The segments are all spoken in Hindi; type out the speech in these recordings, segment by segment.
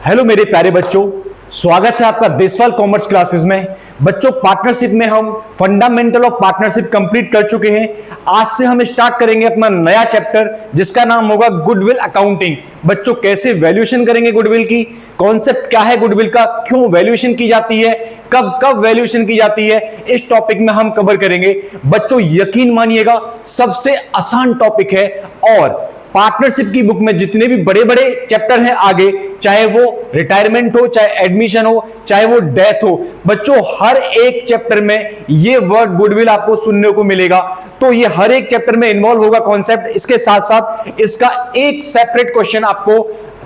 हेलो मेरे प्यारे बच्चों, स्वागत है आपका देशपाल कॉमर्स क्लासेस में। बच्चों, पार्टनरशिप में हम फंडामेंटल ऑफ पार्टनरशिप कंप्लीट कर चुके हैं। आज से हम स्टार्ट करेंगे अपना नया चैप्टर जिसका नाम होगा गुडविल अकाउंटिंग। बच्चों, कैसे वैल्यूएशन करेंगे गुडविल की, कॉन्सेप्ट क्या है गुडविल का, क्यों वैल्यूएशन की जाती है, कब कब वैल्यूएशन की जाती है, इस टॉपिक में हम कवर करेंगे। बच्चों, यकीन मानिएगा सबसे आसान टॉपिक है और पार्टनरशिप की बुक में जितने भी बड़े बड़े चैप्टर हैं आगे, चाहे वो रिटायरमेंट हो, चाहे एडमिशन हो, चाहे वो डेथ हो, बच्चों हर एक चैप्टर में ये वर्ड गुडविल आपको सुनने को मिलेगा। तो ये हर एक चैप्टर में इन्वॉल्व होगा कॉन्सेप्ट। इसके साथ साथ इसका एक सेपरेट क्वेश्चन आपको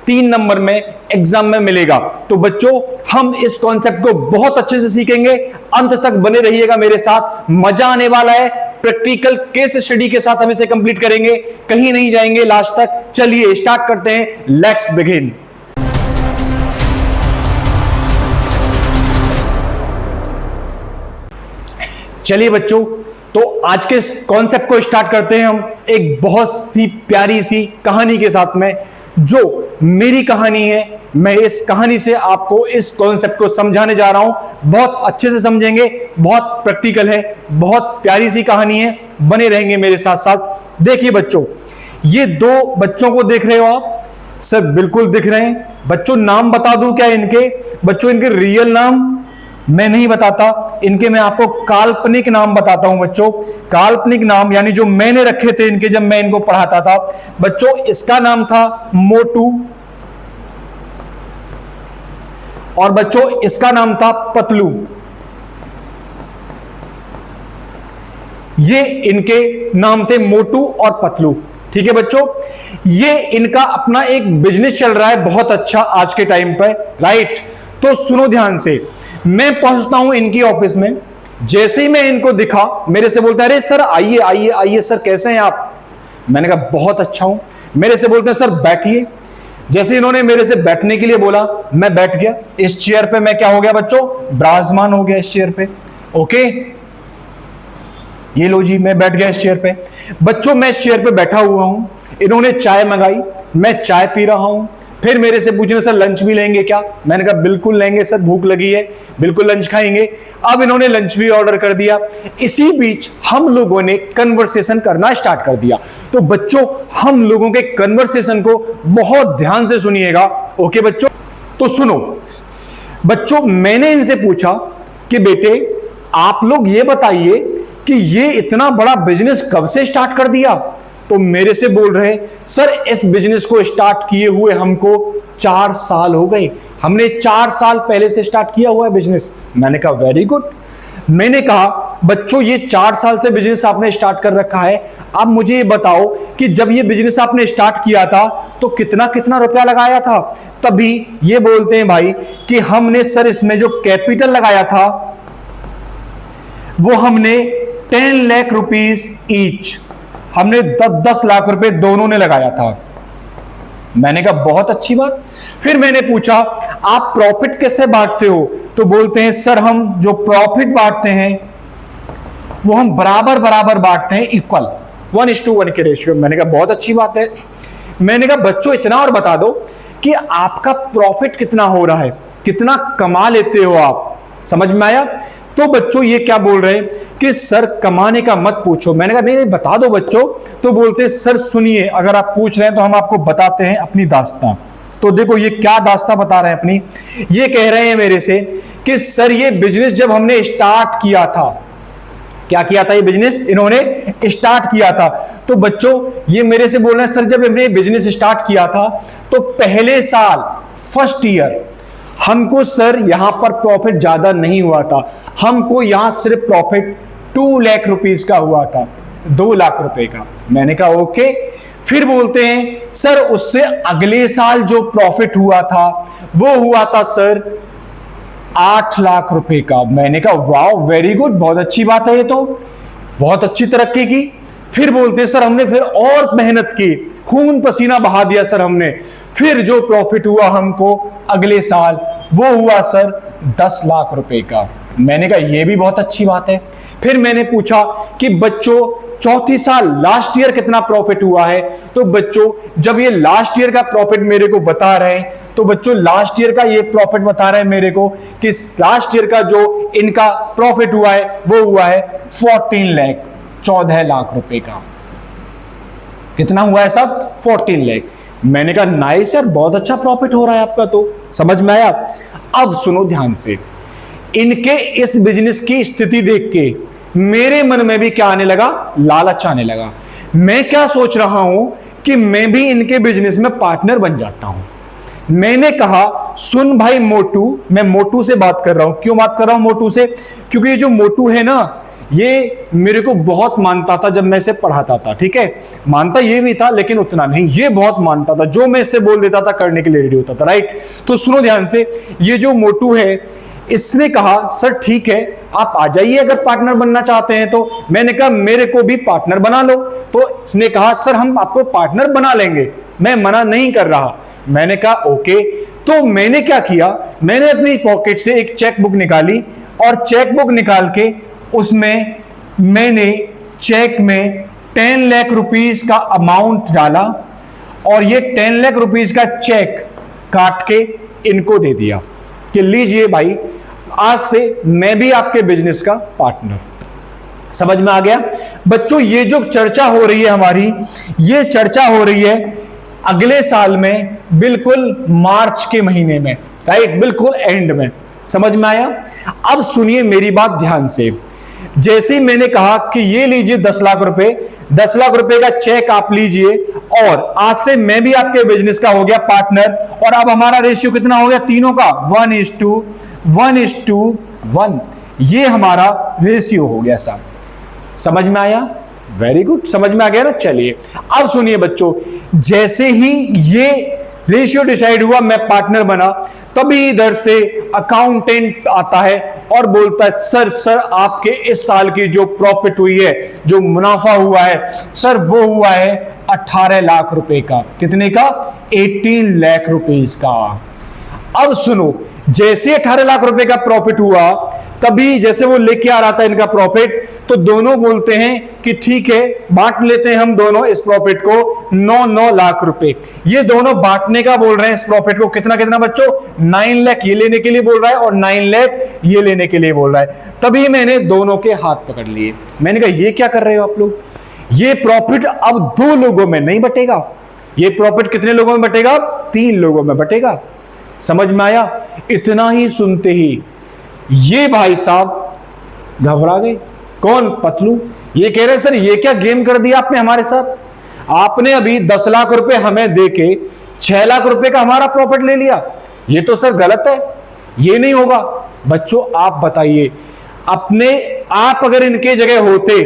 3 नंबर में एग्जाम में मिलेगा। तो बच्चों, हम इस कॉन्सेप्ट को बहुत अच्छे से सीखेंगे। अंत तक बने रहिएगा मेरे साथ, मजा आने वाला है। प्रैक्टिकल केस स्टडी के साथ हम इसे कंप्लीट करेंगे, कहीं नहीं जाएंगे लास्ट तक। चलिए स्टार्ट करते हैं, लेट्स बिगिन। चलिए बच्चों, तो आज के कॉन्सेप्ट को स्टार्ट करते हैं हम एक बहुत सी प्यारी सी कहानी के साथ में, जो मेरी कहानी है। मैं इस कहानी से आपको इस कॉन्सेप्ट को समझाने जा रहा हूं। बहुत अच्छे से समझेंगे, बहुत प्रैक्टिकल है, बहुत प्यारी सी कहानी है। बने रहेंगे मेरे साथ साथ। देखिए बच्चों, ये 2 बच्चों को देख रहे हो आप, सब बिल्कुल दिख रहे हैं। बच्चों, नाम बता दूं क्या इनके? बच्चों, इनके रियल नाम मैं नहीं बताता, इनके मैं आपको काल्पनिक नाम बताता हूं। बच्चों, काल्पनिक नाम यानी जो मैंने रखे थे इनके जब मैं इनको पढ़ाता था। बच्चों, इसका नाम था मोटू और बच्चों इसका नाम था पतलू। ये इनके नाम थे मोटू और पतलू। ठीक है बच्चों, ये इनका अपना एक बिजनेस चल रहा है बहुत अच्छा आज के टाइम पर, राइट? तो सुनो ध्यान से। मैं पहुंचता हूं इनकी ऑफिस में। जैसे ही मैं इनको दिखा, मेरे से बोलता है, अरे सर आइए आइए आइए सर, कैसे हैं आप? मैंने कहा बहुत अच्छा हूं। मेरे से बोलते हैं सर बैठिए। जैसे इन्होंने मेरे से बैठने के लिए बोला, मैं बैठ गया इस चेयर पे। मैं क्या हो गया बच्चों? विराजमान हो गया इस चेयर पे। ओके, ये लो जी, मैं बैठ गया इस चेयर पे। बच्चों, मैं इस चेयर पे बैठा हुआ हूं। इन्होंने चाय मंगाई, मैं चाय पी रहा हूं। फिर मेरे से पूछने, सर लंच भी लेंगे क्या? मैंने कहा बिल्कुल लेंगे सर, भूख लगी है, बिल्कुल लंच खाएंगे। अब इन्होंने लंच भी ऑर्डर कर दिया। इसी बीच हम लोगों ने कन्वर्सेशन करना स्टार्ट कर दिया। तो बच्चों, हम लोगों के कन्वर्सेशन को बहुत ध्यान से सुनिएगा। ओके बच्चों, तो सुनो बच्चों, मैंने इनसे पूछा कि बेटे आप लोग ये बताइए कि ये इतना बड़ा बिजनेस कब से स्टार्ट कर दिया? तो मेरे से बोल रहे, सर इस बिजनेस को स्टार्ट किए हुए हमको 4 साल हो गए। हमने 4 साल पहले से स्टार्ट किया हुआ है बिजनेस। मैंने कहा वेरी गुड। मैंने कहा बच्चों, ये 4 साल से बिजनेस आपने स्टार्ट कर रखा है। अब मुझे ये बताओ कि जब ये बिजनेस आपने स्टार्ट किया था तो कितना कितना रुपया लगाया था? तभी ये बोलते हैं भाई कि हमने सर इसमें जो कैपिटल लगाया था वो हमने 10 लाख रुपीज ईच, हमने 10 लाख रुपए दोनों ने लगाया था। मैंने कहा बहुत अच्छी बात। फिर मैंने पूछा आप प्रॉफिट कैसे बांटते हो? तो बोलते हैं सर हम जो प्रॉफिट बांटते हैं वो हम बराबर बराबर बांटते हैं, इक्वल 1:1 के रेशियो। मैंने कहा बहुत अच्छी बात है। मैंने कहा बच्चों इतना और बता दो कि आपका प्रॉफिट कितना हो रहा है, कितना कमा लेते हो आप? समझ में आया? तो बच्चों ये क्या बोल रहे हैं कि सर कमाने का मत पूछो। मैंने कहा नहीं बता दो बच्चों। तो बोलते सर सुनिए, अगर आप पूछ रहे हैं तो हम आपको बताते हैं अपनी दास्तां। तो देखो ये क्या दास्तां बता रहे हैं अपनी। ये कह रहे हैं मेरे से कि सर ये बिजनेस जब हमने स्टार्ट किया था, क्या किया था ये बिजनेस इन्होंने स्टार्ट किया था। तो बच्चों ये मेरे से बोल रहे हैं सर जब हमने बिजनेस स्टार्ट किया था तो पहले साल फर्स्ट ईयर हमको सर यहां पर प्रॉफिट ज्यादा नहीं हुआ था। हमको यहां सिर्फ प्रॉफिट 2 लाख रुपीस का हुआ था, 2 लाख रुपए का। मैंने कहा ओके। फिर बोलते हैं सर उससे अगले साल जो प्रॉफिट हुआ था वो हुआ था सर 8 लाख रुपए का। मैंने कहा वाह वेरी गुड, बहुत अच्छी बात है, ये तो बहुत अच्छी तरक्की की। फिर बोलते हैं सर हमने फिर और मेहनत की, खून पसीना बहा दिया सर हमने। फिर जो प्रॉफिट हुआ हमको अगले साल वो हुआ सर 10 लाख रुपए का। मैंने कहा ये भी बहुत अच्छी बात है। फिर मैंने पूछा कि बच्चों चौथी साल लास्ट ईयर कितना प्रॉफिट हुआ है। तो बच्चों जब ये लास्ट ईयर का प्रॉफिट मेरे को बता रहे हैं, तो बच्चों लास्ट ईयर का ये प्रॉफिट बता रहे हैं मेरे को कि लास्ट ईयर का जो इनका प्रॉफिट हुआ है वो हुआ है 14 लाख, 14 लाख रुपए का। कितना हुआ है सब? 14 लाख। मैंने कहा नाइस यार, बहुत अच्छा प्रॉफिट हो रहा है आपका, तो समझ में आया। अब सुनो ध्यान से, इनके इस बिजनेस की स्थिति देख के मेरे मन में भी क्या आने लगा? लालच आने लगा। मैं क्या सोच रहा हूं कि मैं भी इनके बिजनेस में पार्टनर बन जाता हूं। मैंने कहा सुन भाई मोटू, मैं मोटू से बात कर रहा हूं। क्यों बात कर रहा हूं मोटू से? क्योंकि ये जो मोटू है ना, ये मेरे को बहुत मानता था जब मैं इसे पढ़ाता था, ठीक है। मानता ये भी था लेकिन उतना नहीं, ये बहुत मानता था, जो मैं इससे बोल देता था करने के लिए रेडी होता था, राइट। तो सुनो ध्यान से, ये जो मोटू है इसने कहा सर ठीक है आप आ जाइए अगर पार्टनर बनना चाहते हैं तो। मैंने कहा मेरे को भी पार्टनर बना लो। तो इसने कहा सर हम आपको पार्टनर बना लेंगे, मैं मना नहीं कर रहा। मैंने कहा ओके। तो मैंने क्या किया, मैंने अपनी पॉकेट से एक चेकबुक निकाली और चेकबुक निकाल के उसमें मैंने चेक में 10 लाख रुपीस का अमाउंट डाला और ये 10 लाख रुपीस का चेक काट के इनको दे दिया कि लीजिए भाई, आज से मैं भी आपके बिजनेस का पार्टनर। समझ में आ गया बच्चों? ये जो चर्चा हो रही है हमारी, ये चर्चा हो रही है अगले साल में, बिल्कुल मार्च के महीने में, राइट, बिल्कुल एंड में। समझ में आया? अब सुनिए मेरी बात ध्यान से। जैसे ही मैंने कहा कि ये लीजिए 10 लाख रुपए, 10 लाख रुपए का चेक आप लीजिए और आज से मैं भी आपके बिजनेस का हो गया पार्टनर। और अब हमारा रेशियो कितना हो गया तीनों का? 1:1:1। ये हमारा रेशियो हो गया साहब। समझ में आया? वेरी गुड, समझ में आ गया ना। चलिए अब सुनिए बच्चों, जैसे ही ये रेशियो डिसाइड हुआ, मैं पार्टनर बना, तभी इधर से अकाउंटेंट आता है और बोलता है सर आपके इस साल की जो प्रॉफिट हुई है, जो मुनाफा हुआ है सर, वो हुआ है 18 लाख रुपए का। कितने का? 18 लाख रुपीस का। अब सुनो, जैसे 18 लाख रुपए का प्रॉफिट हुआ, तभी जैसे वो लेके आ रहा था इनका प्रॉफिट, तो दोनों बोलते हैं कि ठीक है बांट लेते हैं हम दोनों इस प्रॉफिट को 9 लाख रुपए। ये दोनों बांटने का बोल रहे हैं इस प्रॉफिट को। कितना कितना बच्चों? 9 लाख ये लेने के लिए बोल रहा है और 9 लाख ये लेने के लिए बोल रहा है। तभी मैंने दोनों के हाथ पकड़ लिए। मैंने कहा ये क्या कर रहे हो आप लोग? ये प्रॉफिट अब 2 लोगों में नहीं बटेगा। ये प्रॉफिट कितने लोगों में बटेगा? 3 लोगों में बटेगा। समझ में आया? इतना ही सुनते ही ये भाई साहब घबरा गए। कौन? पतलू। ये कह रहे सर ये क्या गेम कर दिया आपने हमारे साथ? आपने अभी 10 लाख रुपए हमें देके 6 लाख रुपए का हमारा प्रॉफिट ले लिया। ये तो सर गलत है, ये नहीं होगा। बच्चों आप बताइए, आप अगर इनके जगह होते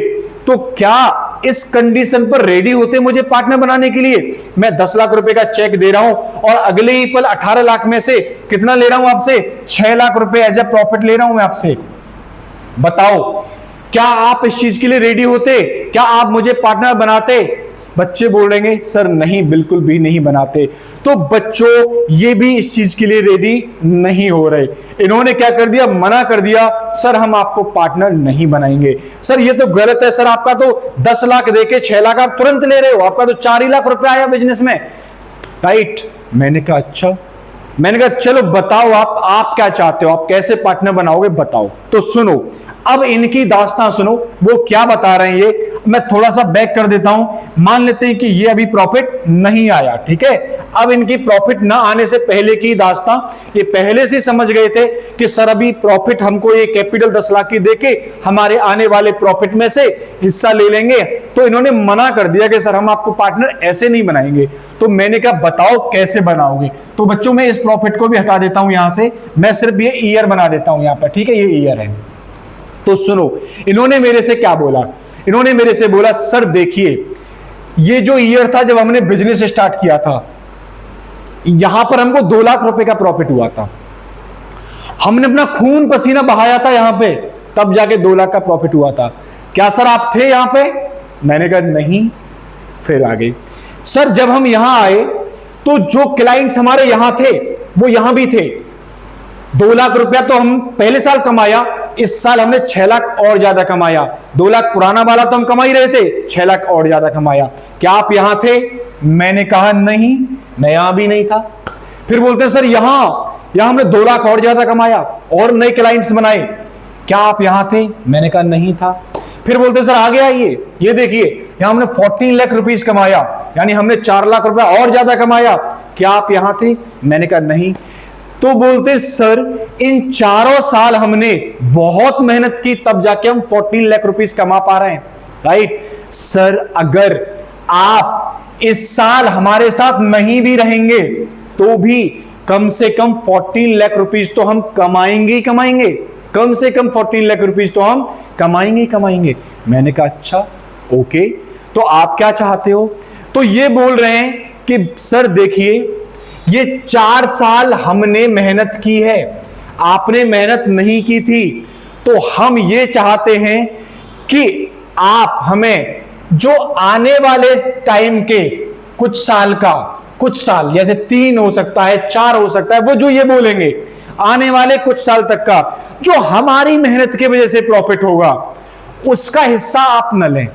तो क्या इस कंडीशन पर रेडी होते मुझे पार्टनर बनाने के लिए? मैं 10 लाख रुपए का चेक दे रहा हूं और अगले ही पल 18 लाख में से कितना ले रहा हूं आपसे? 6 लाख रुपए एज ए प्रॉफिट ले रहा हूं मैं आपसे। बताओ क्या आप इस चीज के लिए रेडी होते? क्या आप मुझे पार्टनर बनाते? बच्चे बोलेंगे सर नहीं, बिल्कुल भी नहीं बनाते। तो बच्चों ये भी इस चीज के लिए रेडी नहीं हो रहे। इन्होंने क्या कर दिया? मना कर दिया, सर हम आपको पार्टनर नहीं बनाएंगे। सर ये तो गलत है, सर आपका तो 10 लाख देके 6 लाख आप तुरंत ले रहे हो, आपका तो 4 ही लाख रुपए आया बिजनेस में, राइट। मैंने कहा अच्छा। मैंने कहा चलो बताओ आप क्या चाहते हो, आप कैसे पार्टनर बनाओगे बताओ। तो सुनो अब इनकी दास्तां सुनो, वो क्या बता रहे हैं। ये मैं थोड़ा सा बैक कर देता हूं। मान लेते हैं कि ये अभी प्रॉफिट नहीं आया, ठीक है। अब इनकी प्रॉफिट ना आने से पहले की दास्तां, ये पहले से समझ गए थे कि सर अभी प्रॉफिट हमको ये कैपिटल 10 लाख की देके हमारे आने वाले प्रॉफिट में से हिस्सा ले लेंगे। तो इन्होंने मना कर दिया कि सर हम आपको पार्टनर ऐसे नहीं बनाएंगे। तो मैंने कहा बताओ कैसे बनाओगे। तो बच्चों मैं इस प्रॉफिट को भी हटा देता हूं यहां से, मैं सिर्फ ये ईयर बना देता हूं यहां पर, ठीक है, ये ईयर है। तो सुनो इन्होंने मेरे से क्या बोला। इन्होंने मेरे से बोला सर देखिए ये जो ईयर था जब हमने बिजनेस स्टार्ट किया था, यहां पर हमको 2 लाख रुपए का प्रॉफिट हुआ था। हमने अपना खून पसीना बहाया था यहां पे, तब जाके 2 लाख का प्रॉफिट हुआ था। क्या सर आप थे यहां पे? मैंने कहा नहीं। फिर आ गई सर जब हम यहां आए तो जो क्लाइंट्स हमारे यहां थे वो यहां भी थे। 2 लाख रुपया तो हम पहले साल कमाया, इस साल हमने 6 लाख और ज्यादा कमाया। 2 लाख पुराना वाला तो हम कमा ही रहे थे, 6 लाख और ज्यादा कमाया। क्या आप यहां थे? मैंने कहा नहीं, मैं यहां भी नहीं था। फिर बोलते सर यहां हमने 2 लाख और ज्यादा कमाया और नए क्लाइंट्स बनाए, क्या आप यहां थे? मैंने कहा नहीं था। फिर बोलते सर आगे आइए, ये देखिए यहां हमने 14 लाख रुपीस कमाया, यानी हमने 4 लाख रुपए और ज्यादा कमाया, क्या आप यहां थे? मैंने कहा नहीं। तो बोलते सर इन चारों साल हमने बहुत मेहनत की, तब जाके हम 14 लाख रुपीस कमा पा रहे हैं, राइट? सर अगर आप इस साल हमारे साथ नहीं भी रहेंगे तो भी कम से कम 14 लाख रुपीस तो हम कमाएंगे ही कमाएंगे, कम से कम 14 लाख रुपीस तो हम कमाएंगे ही कमाएंगे। मैंने कहा अच्छा ओके, तो आप क्या चाहते हो? तो ये बोल रहे हैं कि सर देखिए ये 4 साल हमने मेहनत की है, आपने मेहनत नहीं की थी, तो हम ये चाहते हैं कि आप हमें जो आने वाले टाइम के कुछ साल जैसे 3 हो सकता है, 4 हो सकता है, वो जो ये बोलेंगे आने वाले कुछ साल तक का जो हमारी मेहनत की वजह से प्रॉफिट होगा उसका हिस्सा आप न लें।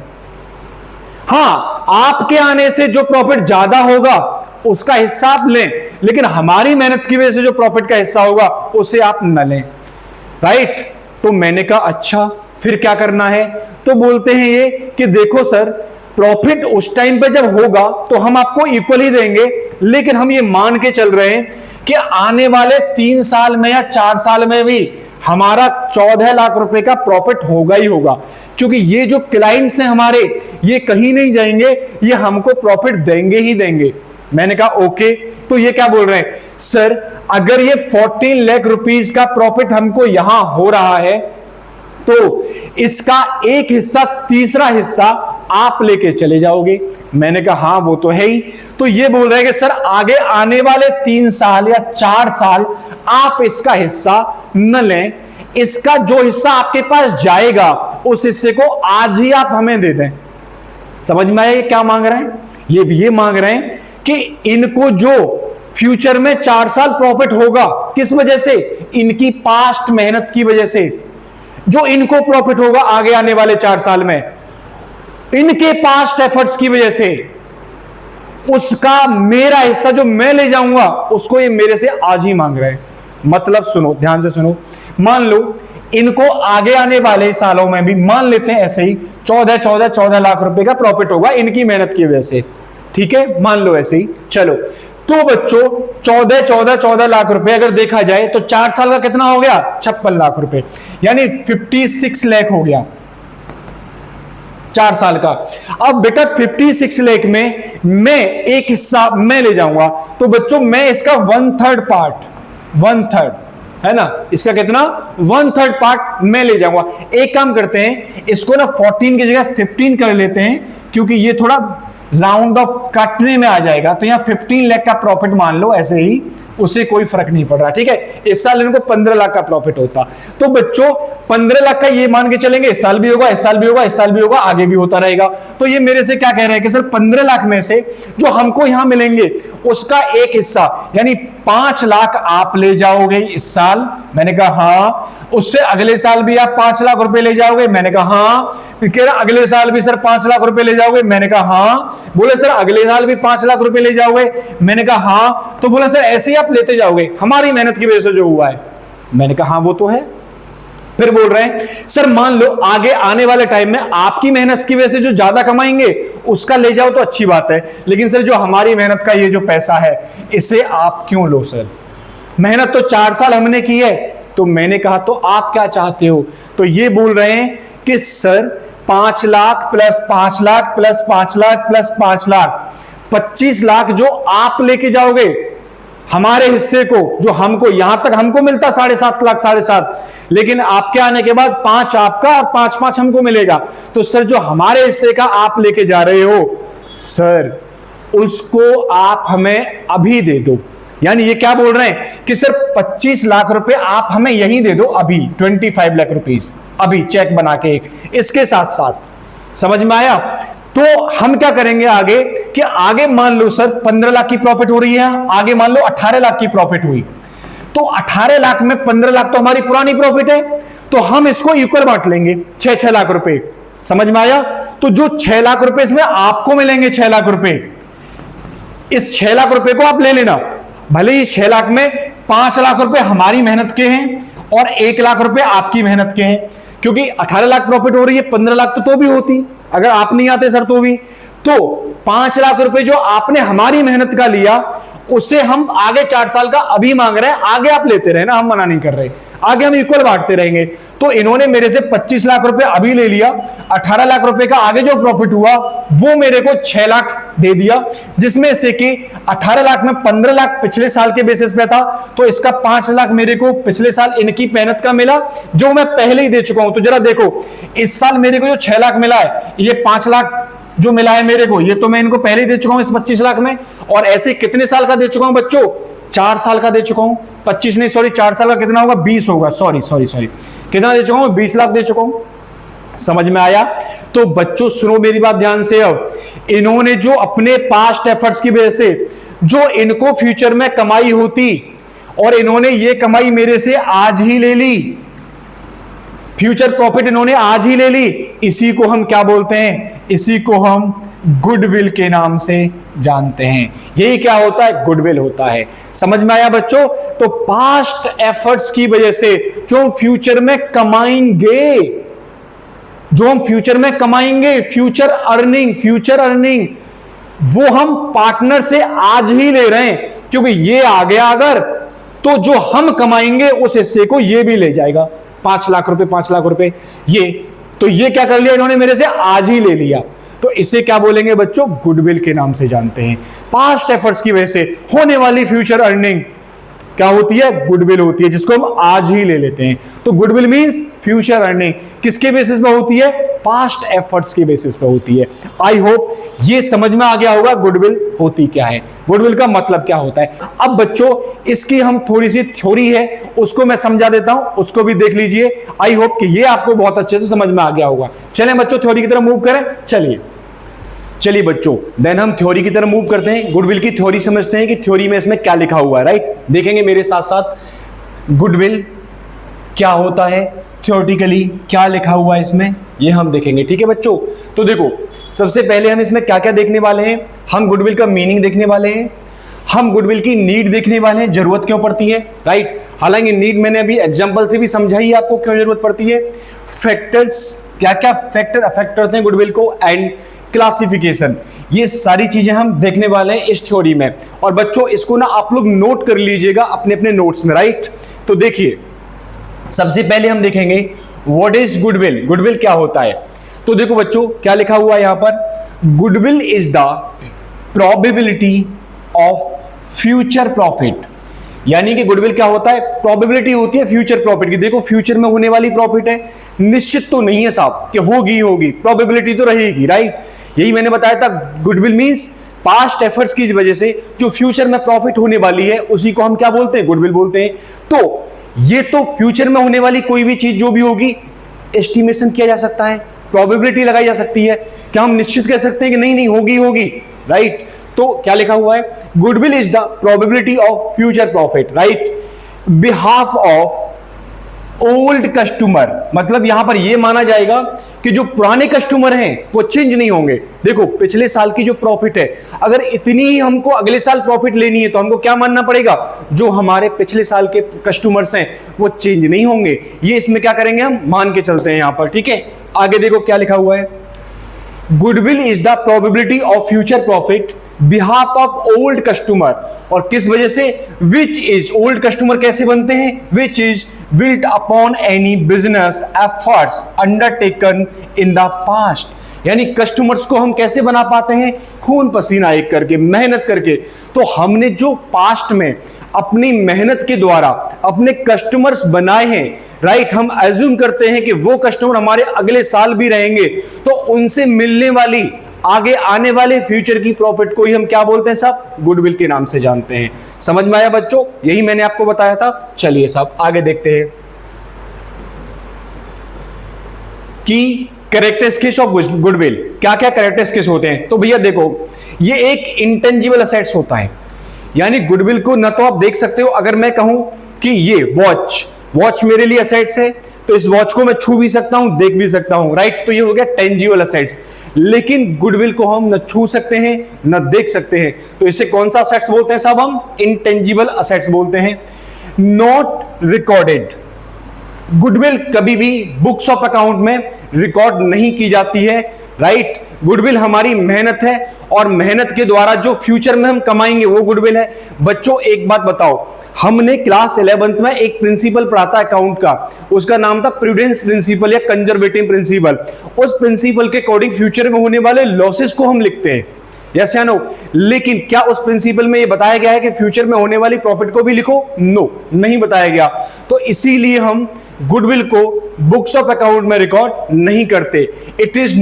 हां, आपके आने से जो प्रॉफिट ज्यादा होगा उसका हिस्सा आप लें, लेकिन हमारी मेहनत की वजह से जो प्रॉफिट का हिस्सा होगा उसे आप न लें, राइट? तो मैंने कहा अच्छा फिर क्या करना है? तो बोलते हैं ये कि देखो सर प्रॉफिट उस टाइम पे जब होगा तो हम आपको इक्वली देंगे, लेकिन हम ये मान के चल रहे हैं कि आने वाले 3 साल में या 4 साल में भी हमारा 14 लाख रुपए का प्रॉफिट होगा ही होगा, क्योंकि ये जो क्लाइंट्स हैं हमारे ये कहीं नहीं जाएंगे, ये हमको प्रॉफिट देंगे ही देंगे। मैंने कहा ओके। तो ये क्या बोल रहे हैं? सर अगर ये 14 लाख रुपीस का प्रॉफिट हमको यहां हो रहा है तो इसका एक हिस्सा, तीसरा हिस्सा आप लेके चले जाओगे। मैंने कहा हां वो तो है ही। तो ये बोल रहे हैं कि सर आगे आने वाले 3 साल या 4 साल आप इसका हिस्सा न लें, इसका जो हिस्सा आपके पास जाएगा उस हिस्से को आज ही आप हमें दे दें। समझ में आया ये क्या मांग रहे हैं? ये मांग रहे हैं कि इनको जो फ्यूचर में 4 साल प्रॉफिट होगा, किस वजह से? इनकी पास्ट मेहनत की वजह से जो इनको प्रॉफिट होगा आगे आने वाले 4 साल में, इनके पास्ट एफर्ट्स की वजह से उसका मेरा हिस्सा जो मैं ले जाऊंगा उसको ये मेरे से आज ही मांग रहे हैं। मतलब सुनो, ध्यान से सुनो, मान लो इनको आगे आने वाले सालों में भी मान लेते हैं ऐसे ही 14 लाख रुपए का प्रॉफिट होगा इनकी मेहनत की वजह से, ठीक है? मान लो ऐसे ही, चलो। तो बच्चों 14 लाख रुपए अगर देखा जाए तो 4 साल का कितना हो गया? 56 लाख रुपए, यानी 56 लाख हो गया 4 साल का। अब बेटा 56 लाख में मैं एक हिस्सा मैं ले जाऊंगा, तो बच्चों मैं इसका 1/3 पार्ट, 1/3 है ना, इसका कितना? 1/3 पार्ट मैं ले जाऊंगा। एक काम करते हैं, इसको ना 14 की जगह 15 कर लेते हैं, क्योंकि ये थोड़ा राउंड ऑफ काटने में आ जाएगा। तो यहां 15 लाख का प्रॉफिट मान लो ऐसे ही, उससे कोई फर्क नहीं पड़ रहा, ठीक है? इस साल इनको 15 लाख का प्रॉफिट होता, तो बच्चों 15 लाख का ये मान के चलेंगे इस साल भी होगा, इस साल भी होगा, इस साल भी होगा, आगे भी होता रहेगा। तो ये मेरे से क्या कह रहे हैं कि सर 15 लाख में से जो हमको यहां मिलेंगे उसका एक हिस्सा, यानी 5 लाख आप ले जाओगे इस साल। मैंने कहा हाँ। उससे अगले साल भी आप 5 लाख रुपए ले जाओगे। मैंने कहा हाँ। फिर कह रहा अगले साल भी सर 5 लाख रुपए ले जाओगे। मैंने कहा हाँ। बोले सर अगले साल भी 5 लाख रुपए ले जाओगे। मैंने कहा हाँ। तो बोला सर ऐसे ही आप लेते जाओगे हमारी मेहनत की वजह से जो हुआ है। मैंने कहा हाँ वो तो है। फिर बोल रहे हैं सर मान लो आगे आने वाले टाइम में आपकी मेहनत की वजह से जो ज्यादा कमाएंगे उसका ले जाओ तो अच्छी बात है, लेकिन सर जो हमारी मेहनत का ये जो पैसा है इसे आप क्यों लो सर? मेहनत तो 4 साल हमने की है। तो मैंने कहा तो आप क्या चाहते हो? तो ये बोल रहे हैं कि sir 5 lakh plus 5 lakh plus 5 lakh plus 5 lakh 25 lakh जो आप लेके जाओगे हमारे हिस्से को, जो हमको यहां तक हमको मिलता 7.5 लाख 7.5, लेकिन आपके आने के बाद 5 आपका और 5 हमको मिलेगा। तो सर जो हमारे हिस्से का आप लेके जा रहे हो सर उसको आप हमें अभी दे दो। यानी ये क्या बोल रहे हैं कि सर 25 लाख रुपए आप हमें यहीं दे दो अभी, 25 लाख रुपीस अभी चेक बना के इसके साथ साथ। समझ में आया? तो हम क्या करेंगे आगे कि आगे मान लो सर 15 लाख की प्रॉफिट हो रही है, आगे मान लो 18 लाख की प्रॉफिट हुई, तो 18 लाख में 15 लाख तो हमारी पुरानी प्रॉफिट है। तो हम इसको इक्वल बांट लेंगे 6-6 लाख रुपए। समझ में आया? तो जो 6 लाख रुपए इसमें आपको मिलेंगे 6 लाख रुपए, इस 6 लाख रुपए को आप ले लेना। भले ही 6 लाख में 5 लाख रुपए हमारी मेहनत के हैं और 1 लाख रुपए आपकी मेहनत के हैं, क्योंकि 18 लाख प्रॉफिट हो रही है, 15 लाख तो भी होती अगर आप नहीं आते सर तो भी। तो 5 लाख रुपए जो आपने हमारी मेहनत का लिया, उससे हम आगे 4 साल का अभी मांग रहे हैं, आगे आप लेते रहे ना, हम मना नहीं कर रहे, आगे हम इक्वल बांटते रहेंगे। तो इन्होंने मेरे से 25 लाख रुपए अभी ले लिया, 18 लाख रुपए का आगे जो प्रॉफिट हुआ वो मेरे को 6 लाख दे दिया, जिसमें से कि 18 लाख में 15 लाख पिछले साल के बेसिस पे था, तो इसका 5 लाख मेरे को पिछले साल इनकी मेहनत का मिला, जो मैं पहले ही दे चुका हूं। तो जरा देखो, इस साल मेरे को जो 6 लाख मिला है, ये 5 लाख जो मिला है मेरे को, ये तो मैं इनको पहले ही दे चुका हूं इस 25 लाख में। और ऐसे कितने साल का दे चुका हूं बच्चों? 4 साल का दे चुका हूं। 25 नहीं, सॉरी, 4 साल का कितना होगा? 20 होगा। सॉरी, कितना दे चुका हूं? 20 लाख दे चुका हूं। समझ में आया? तो बच्चों सुनो मेरी बात ध्यान से। अब इन्होंने जो अपने पास्ट एफर्ट्स की वजह से जो इनको फ्यूचर में कमाई होती, और इन्होंने ये कमाई मेरे से आज ही ले ली, फ्यूचर प्रॉफिट इन्होंने आज ही ले ली, इसी को हम क्या बोलते हैं? इसी को हम गुडविल के नाम से जानते हैं। यही क्या होता है? गुडविल होता है। समझ में आया बच्चों? तो पास्ट एफर्ट्स की वजह से जो हम फ्यूचर में कमाएंगे, फ्यूचर अर्निंग, वो हम पार्टनर से आज ही ले रहे हैं, क्योंकि ये आ गया अगर, तो जो हम कमाएंगे उस हिस्से को ये भी ले जाएगा। 5 लाख रुपए ये क्या कर लिया इन्होंने मेरे से? आज ही ले लिया। तो इसे क्या बोलेंगे बच्चों? गुडविल के नाम से जानते हैं। पास्ट एफर्ट्स की वजह से होने वाली फ्यूचर अर्निंग क्या होती है? गुडविल होती है, जिसको हम आज ही ले लेते हैं। तो गुडविल मींस फ्यूचर अर्निंग किसके बेसिस पे होती है? पास्ट एफर्ट्स के बेसिस पे होती है। आई होप ये समझ में आ गया होगा गुडविल होती क्या है, गुडविल का मतलब क्या होता है। अब बच्चों इसकी हम थोड़ी सी थ्योरी है, उसको मैं समझा देता हूं, उसको भी देख लीजिए। आई होप कि ये आपको बहुत अच्छे से समझ में आ गया होगा। चलें बच्चों थ्योरी की तरफ मूव करें। चलिए बच्चों, देन हम थ्योरी की तरफ मूव करते हैं। गुडविल की थ्योरी समझते हैं कि थ्योरी में इसमें क्या लिखा हुआ है, राइट? देखेंगे मेरे साथ साथ गुडविल क्या होता है, थ्योरेटिकली क्या लिखा हुआ है इसमें, ये हम देखेंगे। ठीक है बच्चों? तो देखो, सबसे पहले हम इसमें क्या क्या देखने वाले हैं। हम गुडविल का मीनिंग देखने वाले हैं, हम गुडविल की नीड देखने वाले हैं, जरूरत क्यों पड़ती है, राइट? हालांकि नीड मैंने अभी एग्जांपल से भी समझाई आपको क्यों जरूरत पड़ती है। फैक्टर्स, क्या क्या फैक्टर अफेक्ट करते हैं गुडविल को, एंड क्लासिफिकेशन, ये सारी चीजें हम देखने वाले हैं इस थ्योरी में। और बच्चों इसको ना आप लोग नोट कर लीजिएगा अपने अपने नोट्स में, राइट? तो देखिए, सबसे पहले हम देखेंगे व्हाट इज गुडविल, गुडविल क्या होता है। तो देखो बच्चों क्या लिखा हुआ है यहां पर, goodwill is the probability of future profit. यानी कि गुडविल क्या होता है? प्रोबेबिलिटी होती है फ्यूचर प्रॉफिट की। देखो फ्यूचर में होने वाली प्रॉफिट है, निश्चित तो नहीं है साहब कि होगी, प्रोबेबिलिटी तो रहेगी, राइट? यही मैंने बताया था, गुडविल मींस पास्ट एफर्ट्स की वजह से जो फ्यूचर में प्रॉफिट होने वाली है उसी को हम क्या बोलते हैं? गुडविल बोलते हैं। तो ये तो फ्यूचर में होने वाली कोई भी चीज जो भी होगी एस्टिमेशन किया जा सकता है, प्रोबेबिलिटी लगाई जा सकती है। क्या हम निश्चित कह सकते हैं कि नहीं होगी, राइट? तो क्या लिखा हुआ है? Goodwill is the probability of future profit, right, behalf of old customer. मतलब यहां पर यह माना जाएगा कि जो पुराने कस्टमर हैं वो चेंज नहीं होंगे। देखो पिछले साल की जो प्रॉफिट है, अगर इतनी ही हमको अगले साल प्रॉफिट लेनी है तो हमको क्या मानना पड़ेगा? जो हमारे पिछले साल के कस्टमर्स हैं वो चेंज नहीं होंगे। ये इसमें क्या करेंगे? हम मान के चलते हैं यहां पर। ठीक है, आगे देखो क्या लिखा हुआ है, goodwill is the probability of future profit behalf of old customer. और किस वजह से? विच इज, ओल्ड कस्टमर कैसे बनते हैं? Which is built upon any business efforts undertaken in the past. यानी कस्टमर्स को हम कैसे बना पाते हैं? खून पसीना एक करके, मेहनत करके। तो हमने जो पास्ट में अपनी मेहनत के द्वारा अपने कस्टमर्स बनाए हैं, राइट, हम एज्यूम करते हैं कि वो कस्टमर हमारे अगले साल भी रहेंगे, तो उनसे मिलने वाली आगे आने वाले फ्यूचर की प्रॉफिट को ही हम क्या बोलते हैं साहब? गुडविल के नाम से जानते हैं। समझ में आया बच्चों? यही मैंने आपको बताया था। चलिए साहब आगे देखते हैं कि कैरेक्टरिस्टिक्स ऑफ गुडविल, क्या क्या कैरेक्टरिस्टिक्स होते हैं। तो भैया देखो, ये एक इंटेंजिबल असेट्स होता है। यानी गुडविल को न तो आप देख सकते हो, अगर मैं कहूं कि ये वॉच, वॉच मेरे लिए असेट्स है, तो इस वॉच को मैं छू भी सकता हूं, देख भी सकता हूं, राइट। तो ये हो गया टेंजिबल असेट्स। लेकिन गुडविल को हम न छू सकते हैं न देख सकते हैं, तो इसे कौन सा असेट्स बोलते हैं साहब? हम इंटेंजिबल असेट्स बोलते हैं। नॉट रिकॉर्डेड, गुडविल कभी भी बुक्स ऑफ अकाउंट में रिकॉर्ड नहीं की जाती है, राइट। गुडविल हमारी मेहनत है और मेहनत के द्वारा जो फ्यूचर में हम कमाएंगे वो गुडविल है। बच्चों एक बात बताओ, हमने क्लास 11th में एक प्रिंसिपल पढ़ा था अकाउंट का, उसका नाम था प्रूडेंस प्रिंसिपल या कंजर्वेटिव प्रिंसिपल। उस प्रिंसिपल के अकॉर्डिंग फ्यूचर में होने वाले लॉसेस को हम लिखते हैं, यस या नो। लेकिन क्या उस प्रिंसिपल में ये बताया गया है कि फ्यूचर में होने वाली प्रॉफिट को भी लिखो? नो, नहीं बताया गया। तो इसीलिए हम गुडविल को बुक्स ऑफ अकाउंट में रिकॉर्ड नहीं करते। It is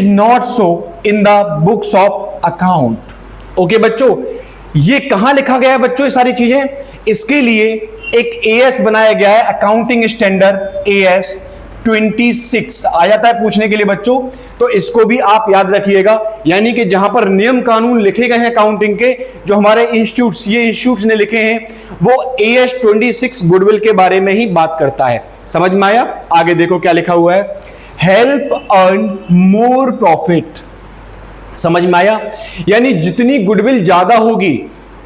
not so in the books of account. Okay बच्चों, ये कहां लिखा गया है बच्चों ये सारी चीजें? इसके लिए एक एएस बनाया गया है, अकाउंटिंग स्टैंडर्ड एएस 26 आ जाता है पूछने के लिए बच्चों, तो इसको भी आप याद रखिएगा। यानी कि जहां पर नियम कानून लिखे गए हैं अकाउंटिंग के, जो हमारे इंस्टीट्यूट्स, ये इंस्टीट्यूट्स ने लिखे हैं, वो एएस 26 गुडविल के बारे में ही बात करता है। समझ में आया? आगे देखो क्या लिखा हुआ है, हेल्प अर्न मोर प्रॉफिट। समझ में आया? यानी जितनी गुडविल ज्यादा होगी,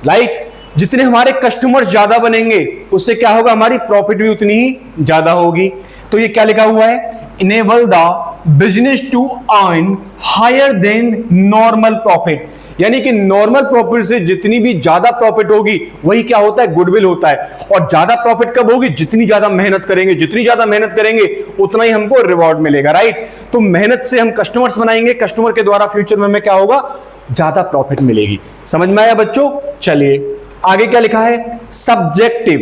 लाइक जितने हमारे कस्टमर्स ज्यादा बनेंगे, उससे क्या होगा, हमारी प्रॉफिट भी उतनी ही ज्यादा होगी। तो ये क्या लिखा हुआ है, enable the business to earn higher than normal profit. यानी कि नॉर्मल प्रॉफिट से जितनी भी ज्यादा प्रॉफिट होगी वही क्या होता है, गुडविल होता है। और ज्यादा प्रॉफिट कब होगी, जितनी ज्यादा मेहनत करेंगे, जितनी ज्यादा मेहनत करेंगे उतना ही हमको रिवॉर्ड मिलेगा, राइट। तो मेहनत से हम कस्टमर्स बनाएंगे, कस्टमर के द्वारा फ्यूचर में हमें क्या होगा, ज्यादा प्रॉफिट मिलेगी। समझ में आया बच्चों? चलिए आगे क्या लिखा है, subjective,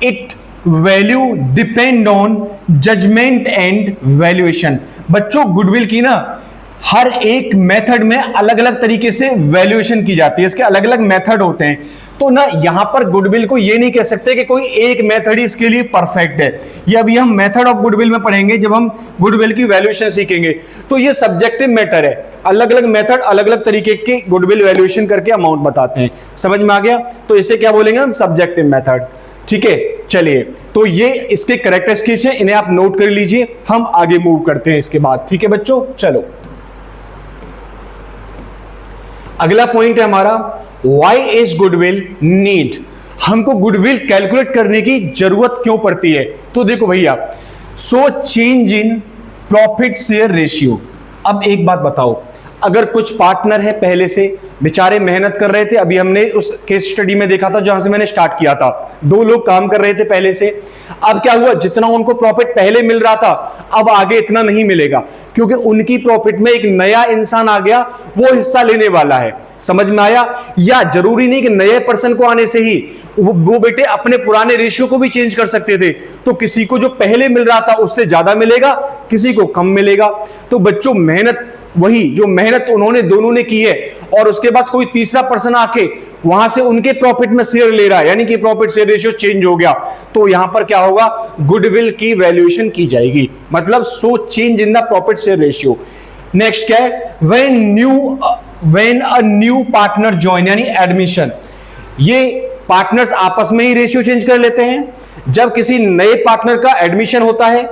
it value depend on judgement and valuation. बच्चों गुडविल की ना हर एक मेथड में अलग अलग तरीके से वैल्यूएशन की जाती है, इसके अलग अलग मेथड होते हैं। तो ना यहां पर गुडविल को ये नहीं कह सकते कि कोई एक मेथड ही इसके लिए परफेक्ट है। ये अभी हम मेथड ऑफ गुडविल में पढ़ेंगे जब हम गुडविल की वैल्यूएशन सीखेंगे। तो ये सब्जेक्टिव मैटर है, अलग अलग मेथड अलग अलग तरीके के गुडविल वैल्यूएशन करके अमाउंट बताते हैं। समझ में आ गया? तो इसे क्या बोलेंगे हम, सब्जेक्टिव मेथड। ठीक है, चलिए तो ये इसके कैरेक्टरिस्टिक्स हैं, इन्हें आप नोट कर लीजिए, हम आगे मूव करते हैं इसके बाद। ठीक है बच्चों, चलो अगला पॉइंट है हमारा, व्हाई इज गुडविल नीड। हमको गुडविल कैलकुलेट करने की जरूरत क्यों पड़ती है? तो देखो भैया, so change in profit share ratio. अब एक बात बताओ, अगर कुछ पार्टनर है पहले से बेचारे मेहनत कर रहे थे, अभी हमने उस केस स्टडी में देखा था जहां से मैंने स्टार्ट किया था, दो लोग काम कर रहे थे पहले से। अब क्या हुआ, जितना उनको प्रॉफिट पहले मिल रहा था अब आगे इतना नहीं मिलेगा, क्योंकि उनकी प्रॉफिट में एक नया इंसान आ गया, वो हिस्सा लेने वाला है। समझ में आया? या जरूरी नहीं कि नए पर्सन को आने से ही वो बेटे अपने पुराने रेशियो को भी चेंज कर सकते थे। तो किसी को जो पहले मिल रहा था उससे ज्यादा मिलेगा, किसी को कम मिलेगा। तो बच्चों मेहनत वही जो मेहनत उन्होंने दोनों ने की है, और उसके बाद कोई तीसरा पर्सन आके वहां से उनके प्रॉफिट में शेयर ले रहा है, यानी कि प्रॉफिट शेयर रेशियो चेंज हो गया। तो यहां पर क्या होगा, गुडविल की वैल्यूएशन की जाएगी, मतलब so change in the profit share ratio. Next क्या है, when a new partner join, यानी एडमिशन। ये पार्टनर्स आपस में ही रेशियो चेंज कर लेते हैं जब किसी नए पार्टनर का एडमिशन होता है।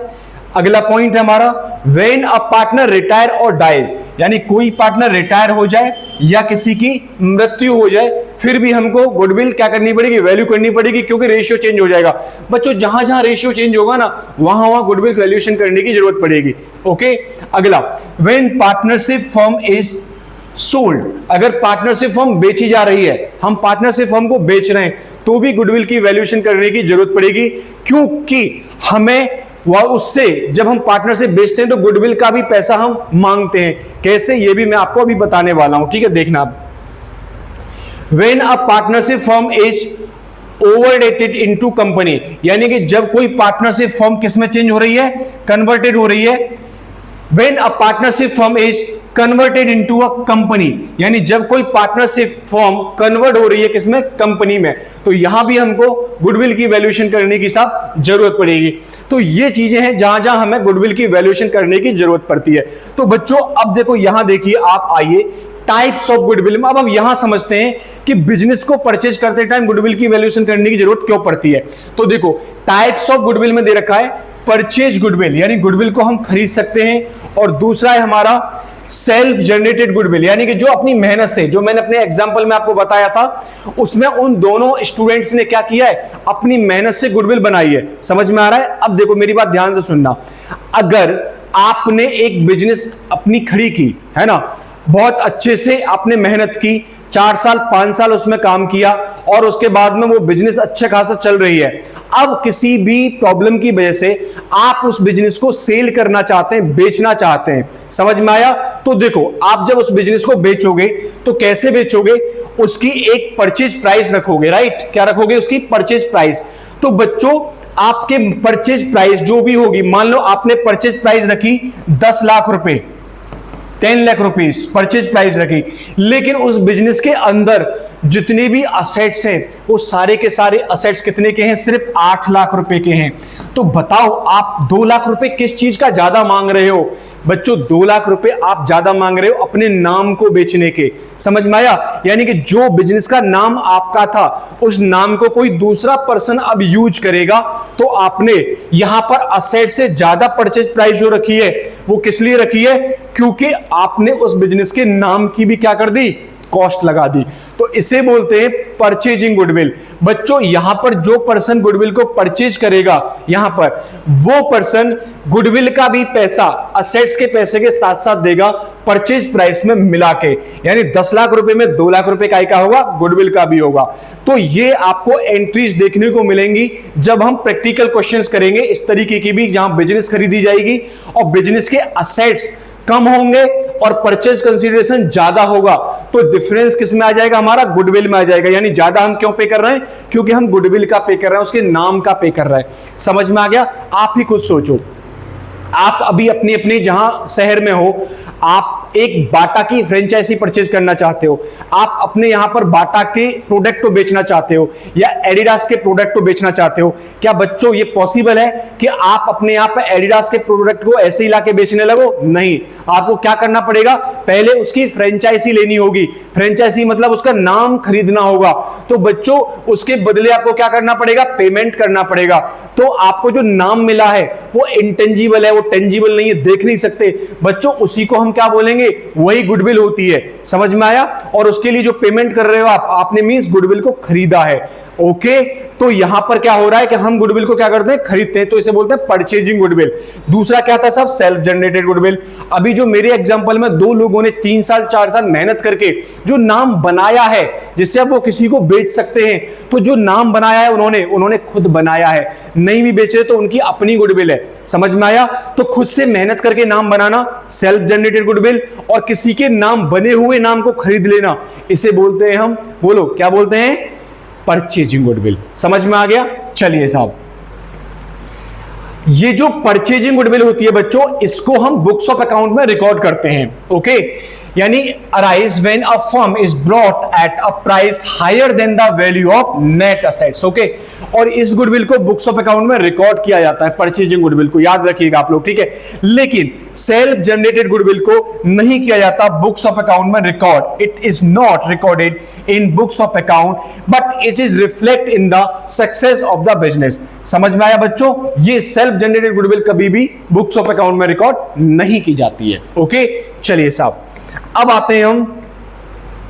अगला पॉइंट है हमारा, व्हेन अ पार्टनर रिटायर और डाई, यानी कोई पार्टनर रिटायर हो जाए या किसी की मृत्यु हो जाए, फिर भी हमको गुडविल क्या करनी पड़ेगी, वैल्यू करनी पड़ेगी, क्योंकि रेशियो चेंज हो जाएगा। बच्चों जहां जहां रेशियो चेंज होगा ना, वहां वहां गुडविल वैल्यूएशन करने की जरूरत पड़ेगी। ओके, अगला, when partnership firm is sold, अगर पार्टनरशिप फर्म बेची जा रही है, हम पार्टनरशिप फर्म को बेच रहे हैं, तो भी गुडविल की वैल्यूएशन करने की जरूरत पड़ेगी, क्योंकि हमें वह उससे जब हम पार्टनरशिप बेचते हैं तो गुडविल का भी पैसा हम मांगते हैं। कैसे, ये भी मैं आपको अभी बताने वाला हूं। ठीक है, देखना आप, when a partnership firm is overdated into company, यानी कि जब कोई पार्टनरशिप फर्म किसमें चेंज हो रही है, कन्वर्टेड हो रही है। When a partnership firm is converted into a company, यानी जब कोई पार्टनरशिप फर्म कन्वर्ट हो रही है किसमें, कंपनी में, तो यहां भी हमको गुडविल की वैल्यूएशन करने की साथ जरूरत पड़ेगी। तो ये चीजें हैं जहां जहां हमें गुडविल की वैल्यूएशन करने की जरूरत पड़ती है। तो बच्चों अब देखो, यहां देखिए आप, आइए टाइप्स ऑफ गुडविल में। अब हम यहां समझते हैं कि बिजनेस को परचेज करते टाइम गुडविल की वैल्यूएशन करने की जरूरत क्यों पड़ती है। तो देखो, टाइप्स ऑफ गुडविल में दे रखा है परचेज गुडविल, यानी गुडविल को हम खरीद सकते हैं, और दूसरा है हमारा सेल्फ जनरेटेड गुडविल, यानी कि जो अपनी मेहनत से, जो मैंने अपने एग्जांपल में आपको बताया था, उसमें उन दोनों स्टूडेंट्स ने क्या किया है, अपनी मेहनत से गुडविल बनाई है। समझ में आ रहा है? अब देखो मेरी बात ध्यान से सुनना, अगर आपने एक बिजनेस अपनी खड़ी की है ना, बहुत अच्छे से आपने मेहनत की, 4 साल 5 साल उसमें काम किया, और उसके बाद में वो बिजनेस अच्छे खासा चल रही है। अब किसी भी प्रॉब्लम की वजह से आप उस बिजनेस को सेल करना चाहते हैं, बेचना चाहते हैं। समझ में आया? तो देखो, आप जब उस बिजनेस को बेचोगे तो कैसे बेचोगे, उसकी एक परचेज प्राइस रखोगे, राइट? क्या रखोगे? उसकी परचेज प्राइस। तो बच्चों, आपके परचेज प्राइस जो भी होगी, मान लो आपने परचेज प्राइस रखी 10 लाख रुपए, 10 लाख रुपीस परचेज प्राइस रखी, लेकिन उस बिजनेस के अंदर जितने भी असेट्स हैं वो सारे के सारे असेट्स कितने के हैं? सिर्फ 8 लाख रुपए के हैं। तो बताओ, आप 2 लाख रुपए किस चीज का ज्यादा मांग रहे हो? बच्चों, 2 लाख रुपए आप ज्यादा मांग रहे हो अपने नाम को बेचने के। समझ में आया? यानी कि जो बिजनेस का नाम आपका था, उस नाम को कोई दूसरा पर्सन अब यूज करेगा, तो आपने यहां पर असेट से ज्यादा परचेज प्राइस जो रखी है वो किस लिए रखी है? क्योंकि आपने उस बिजनेस के नाम की भी क्या कर दी? कॉस्ट लगा दी। तो इसे बोलते हैं परचेजिंग गुडविल। बच्चों, यहां पर जो पर्सन गुडविल को परचेज करेगा, यहां पर वो पर्सन गुडविल का भी पैसा असेट्स के पैसे के साथ साथ देगा परचेज प्राइस में मिला के, यानी 10 लाख रुपए में 2 लाख रुपए का होगा, गुडविल का भी होगा। तो ये आपको एंट्रीज देखने को मिलेंगी जब हम प्रैक्टिकल क्वेश्चंस करेंगे इस तरीके की भी, जहां बिजनेस खरीदी जाएगी और बिजनेस के असेट्स कम होंगे और परचेज कंसीडरेशन ज्यादा होगा, तो डिफरेंस किस में आ जाएगा? हमारा गुडविल में आ जाएगा। यानी ज्यादा हम क्यों पे कर रहे हैं? क्योंकि हम गुडविल का पे कर रहे हैं, उसके नाम का पे कर रहे हैं। समझ में आ गया? आप ही कुछ सोचो, आप अभी अपनी अपनी जहां शहर में हो, आप एक बाटा की फ्रेंचाइजी परचेज करना चाहते हो, आप अपने यहां पर बाटा के प्रोडक्ट को बेचना चाहते हो या एडिडास के प्रोडक्ट को बेचना चाहते हो। क्या बच्चों ये पॉसिबल है कि आप अपने यहां पर एडिडास के प्रोडक्ट को ऐसे ही लाके बेचने लगो? नहीं, आपको क्या करना पड़ेगा? पहले उसकी फ्रेंचाइजी लेनी होगी। फ्रेंचाइजी मतलब उसका नाम खरीदना होगा। तो बच्चों, उसके बदले आपको क्या करना पड़ेगा? पेमेंट करना पड़ेगा। तो आपको जो नाम मिला है वो इंटेंजिबल है, वो टेंजिबल नहीं है, देख नहीं सकते बच्चों, उसी को हम क्या बोलेंगे? वही गुडविल होती है। समझ में आया? और उसके लिए जो पेमेंट कर रहे हो आपने मींस गुडविल को खरीदा है। ओके, तो यहां पर क्या हो रहा है कि हम गुडविल को क्या करते हैं? खरीदते हैं। तो इसे बोलते हैं परचेजिंग गुडविल। दूसरा क्या था सब? Self generated goodwill. अभी जो मेरे एग्जांपल में 2 लोगों ने 3 साल 4 साल मेहनत करके जो नाम बनाया है, जिससे अब वो किसी को बेच सकते हैं, तो जो नाम बनाया है उन्होंने खुद बनाया है, नहीं भी बेच रहे तो उनकी अपनी गुडविल है। समझ में आया? तो खुद से मेहनत करके नाम बनाना सेल्फ जनरेटेड गुडविल, और किसी के नाम बने हुए नाम को खरीद लेना, इसे बोलते हैं हम, बोलो क्या बोलते हैं? Purchasing goodwill. समझ में आ गया? चलिए साहब, ये जो परचेजिंग गुडविल होती है बच्चों, इसको हम बुक्स ऑफ अकाउंट में रिकॉर्ड करते हैं। ओके, यानी arise when a firm is brought at a price higher than the value of net assets. Okay, और इस गुडविल को बुक्स ऑफ अकाउंट में रिकॉर्ड किया जाता है, परचेजिंग गुडविल को, याद रखिएगा आप लोग, ठीक है। लेकिन सेल्फ जनरेटेड गुडविल को नहीं किया जाता बुक्स ऑफ अकाउंट में record. It is not recorded in books of account, but it is reflect in the success of the business. समझ में आया बच्चों? ये सेल्फ जनरेटेड गुडविल कभी भी बुक्स ऑफ अकाउंट में रिकॉर्ड नहीं की जाती है। ओके, चलिए साहब, अब आते हैं हम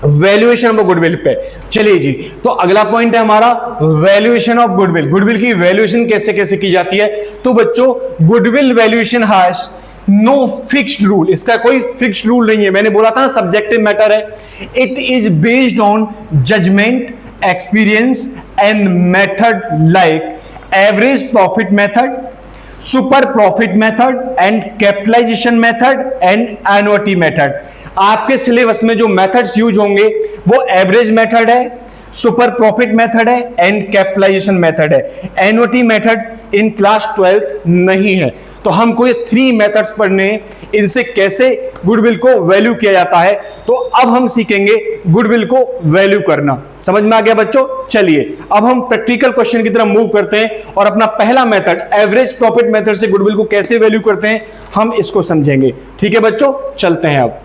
वैल्यूएशन ऑफ गुडविल पे। चलिए जी, तो अगला पॉइंट है हमारा वैल्यूएशन ऑफ गुडविल। गुडविल की वैल्यूएशन कैसे कैसे की जाती है? तो बच्चों, goodwill valuation has no fixed rule. इसका कोई फिक्स्ड रूल नहीं है। मैंने बोला था ना, सब्जेक्टिव मैटर है। It is based on judgement, experience and method like average profit method, super profit method and capitalisation method and annuity method. आपके सिलेबस में जो मेथड्स यूज होंगे वो एवरेज मेथड है, सुपर प्रॉफिट मेथड है एंड कैपिटलाइजेशन मेथड है। Annuity method in class 12th नहीं है। तो हमको ये 3 मेथड्स पढ़ने हैं, इनसे कैसे गुडविल को वैल्यू किया जाता है। तो अब हम सीखेंगे गुडविल को वैल्यू करना। समझ में आ गया बच्चों? चलिए, अब हम प्रैक्टिकल क्वेश्चन की तरफ मूव करते हैं और अपना पहला मेथड एवरेज प्रॉफिट मेथड से गुडविल को कैसे वैल्यू करते हैं हम इसको समझेंगे। ठीक है बच्चों, चलते हैं। अब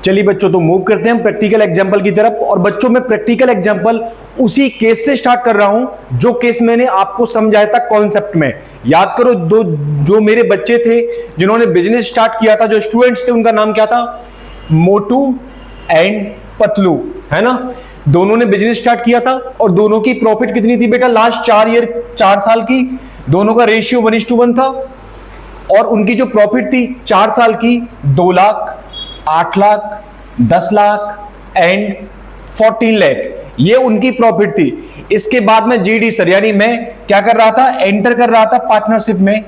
चलिए बच्चों, तो मूव करते हैं हम प्रैक्टिकल एग्जांपल की तरफ। और बच्चों मैं प्रैक्टिकल एग्जांपल उसी केस से स्टार्ट कर रहा हूं जो केस मैंने आपको समझाया था कॉन्सेप्ट में। याद करो, दो जो मेरे बच्चे थे जिन्होंने बिजनेस स्टार्ट किया था, जो स्टूडेंट्स थे, उनका नाम क्या था? मोटू एंड पतलू, है ना। दोनों ने बिजनेस स्टार्ट किया था और दोनों की प्रॉफिट कितनी थी बेटा? लास्ट 4 साल की दोनों का रेशियो 1:1 था। और उनकी जो प्रॉफिट थी 4 साल की 2 लाख, 8 लाख, 10 लाख एंड 14 लाख, ये उनकी प्रॉफिट थी। इसके बाद में जीडी सर, यानी मैं क्या कर रहा था? एंटर कर रहा था पार्टनरशिप में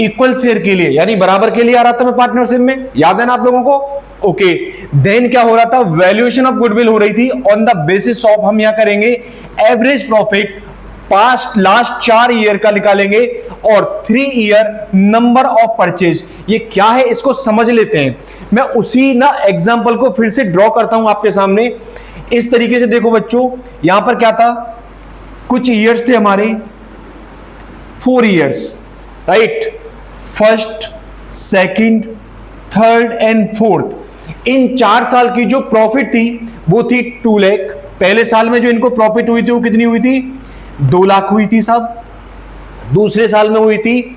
इक्वल शेयर के लिए, यानी बराबर के लिए आ रहा था मैं पार्टनरशिप में। याद है ना आप लोगों को? ओके, देन क्या हो रहा था? वैल्यूएशन ऑफ गुडविल हो रही थी ऑन द बेसिस ऑफ, हम यहां करेंगे average profit past last 4 year का निकालेंगे और 3 ईयर नंबर ऑफ परचेज। ये क्या है इसको समझ लेते हैं। मैं उसी ना एग्जांपल को फिर से ड्रॉ करता हूं आपके सामने इस तरीके से। देखो बच्चों, यहां पर क्या था? कुछ ईयर्स थे हमारे, 4 years, right. First, second, third and fourth. इन 4 साल की जो प्रॉफिट थी वो थी 2 लाख। पहले साल में जो इनको प्रॉफिट हुई थी वो कितनी हुई थी? 2 लाख हुई थी साहब। दूसरे साल में हुई थी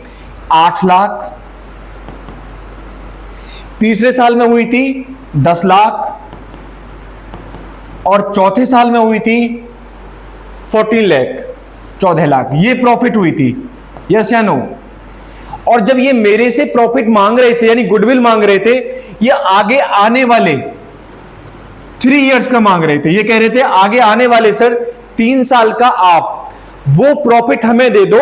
8 लाख। तीसरे साल में हुई थी 10 लाख और चौथे साल में हुई थी 14 लाख, 14 लाख। ये प्रॉफिट हुई थी, यस या नो? और जब ये मेरे से प्रॉफिट मांग रहे थे, यानी गुडविल मांग रहे थे, ये आगे आने वाले 3 इयर्स का मांग रहे थे। ये कह रहे थे आगे आने वाले सर 3 साल का आप वो प्रॉफिट हमें दे दो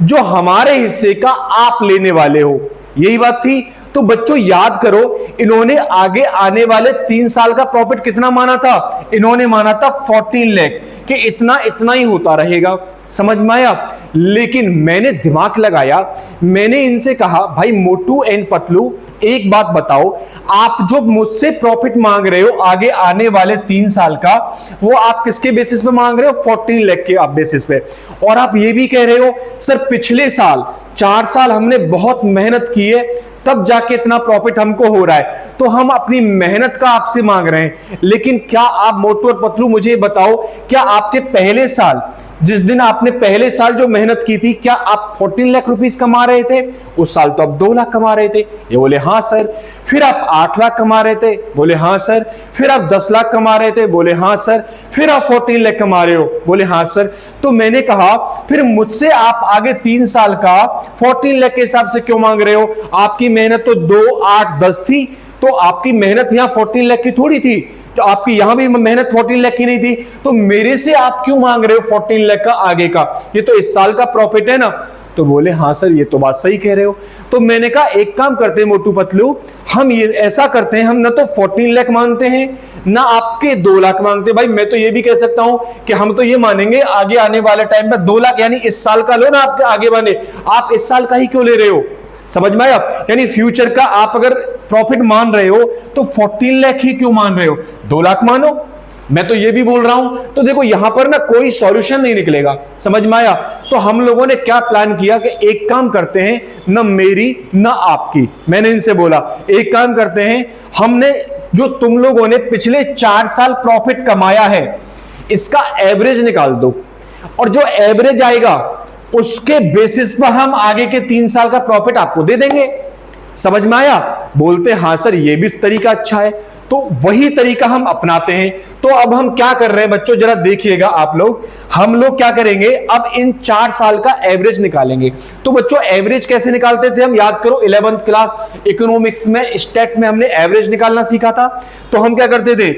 जो हमारे हिस्से का आप लेने वाले हो। यही बात थी। तो बच्चों याद करो, इन्होंने आगे आने वाले 3 साल का प्रॉफिट कितना माना था? इन्होंने माना था 14 लाख, कि इतना इतना ही होता रहेगा। समझ में आया? लेकिन मैंने दिमाग लगाया, मैंने इनसे कहा भाई मोटू एंड पतलू, एक बात बताओ, आप जो मुझसे प्रॉफिट मांग रहे हो आगे आने वाले 3 साल का, वो आप किसके बेसिस पे मांग रहे हो? 14 लाख के आप बेसिस पे। और आप ये भी कह रहे हो सर पिछले साल 4 साल हमने बहुत मेहनत की है तब जाके इतना प्रॉफिट हमको हो रहा है, तो हम अपनी मेहनत का आपसे मांग रहे हैं। लेकिन क्या आप मोटू और पतलू मुझे बताओ, क्या आपके पहले साल, जिस दिन आपने पहले साल जो मेहनत की थी, क्या आप 14 लाख रुपीस कमा रहे थे? उस साल तो आप 2 लाख कमा रहे थे। ये बोले हाँ सर। फिर आप 8 लाख कमा रहे थे? बोले हाँ सर। फिर आप 10 लाख कमा रहे थे? बोले हाँ सर। फिर आप 14 लाख कमा रहे हो? बोले हाँ सर। तो मैंने कहा फिर मुझसे आप आगे 3 साल का 14 लाख के हिसाब से क्यों मांग रहे हो? आपकी मेहनत तो 2, 8, 10 थी, तो आपकी मेहनत यहां 14 लाख की थोड़ी थी, तो आपकी यहां भी मेहनत 14 लाख की नहीं थी, तो मेरे से आप क्यों मांग रहे हो 14 लाख का आगे का? ये तो इस साल का प्रॉफिट है ना। तो बोले हाँ सर, ये तो बात सही कह रहे हो। तो मैंने कहा एक काम करते हैं मोटू पतलू, हम ये ऐसा करते हैं, हम ना तो 14 लाख मांगते हैं ना आपके 2 लाख मांगते। भाई मैं तो ये भी कह सकता हूं कि हम तो ये मानेंगे आगे आने वाले टाइम में 2 लाख, यानी इस साल का लो ना आपके आगे बने, आप इस साल का ही क्यों ले रहे हो? समझ में आया? यानी फ्यूचर का आप अगर प्रॉफिट मान रहे हो तो 14 लाख ही क्यों मान रहे हो? 2 लाख मानो। मैं तो ये भी बोल रहा हूं। तो देखो यहां पर ना कोई सॉल्यूशन नहीं निकलेगा। समझ में आया? तो हम लोगों ने क्या प्लान किया कि एक काम करते हैं, ना मेरी ना आपकी, मैंने इनसे बोला एक काम करते हैं, हमने जो तुम लोगों ने पिछले 4 साल प्रॉफिट कमाया है इसका एवरेज निकाल दो, और जो एवरेज आएगा उसके बेसिस पर हम आगे के 3 साल का प्रॉफिट आपको दे देंगे। समझ में आया? बोलते हाँ सर ये भी तरीका अच्छा है। तो वही तरीका हम अपनाते हैं। तो अब हम क्या कर रहे हैं बच्चों, जरा देखिएगा आप लोग। हम लोग क्या करेंगे, अब इन 4 साल का एवरेज निकालेंगे। तो बच्चों एवरेज कैसे निकालते थे हम? याद करो 11th क्लास इकोनॉमिक्स में स्टैट में हमने एवरेज निकालना सीखा था। तो हम क्या करते थे,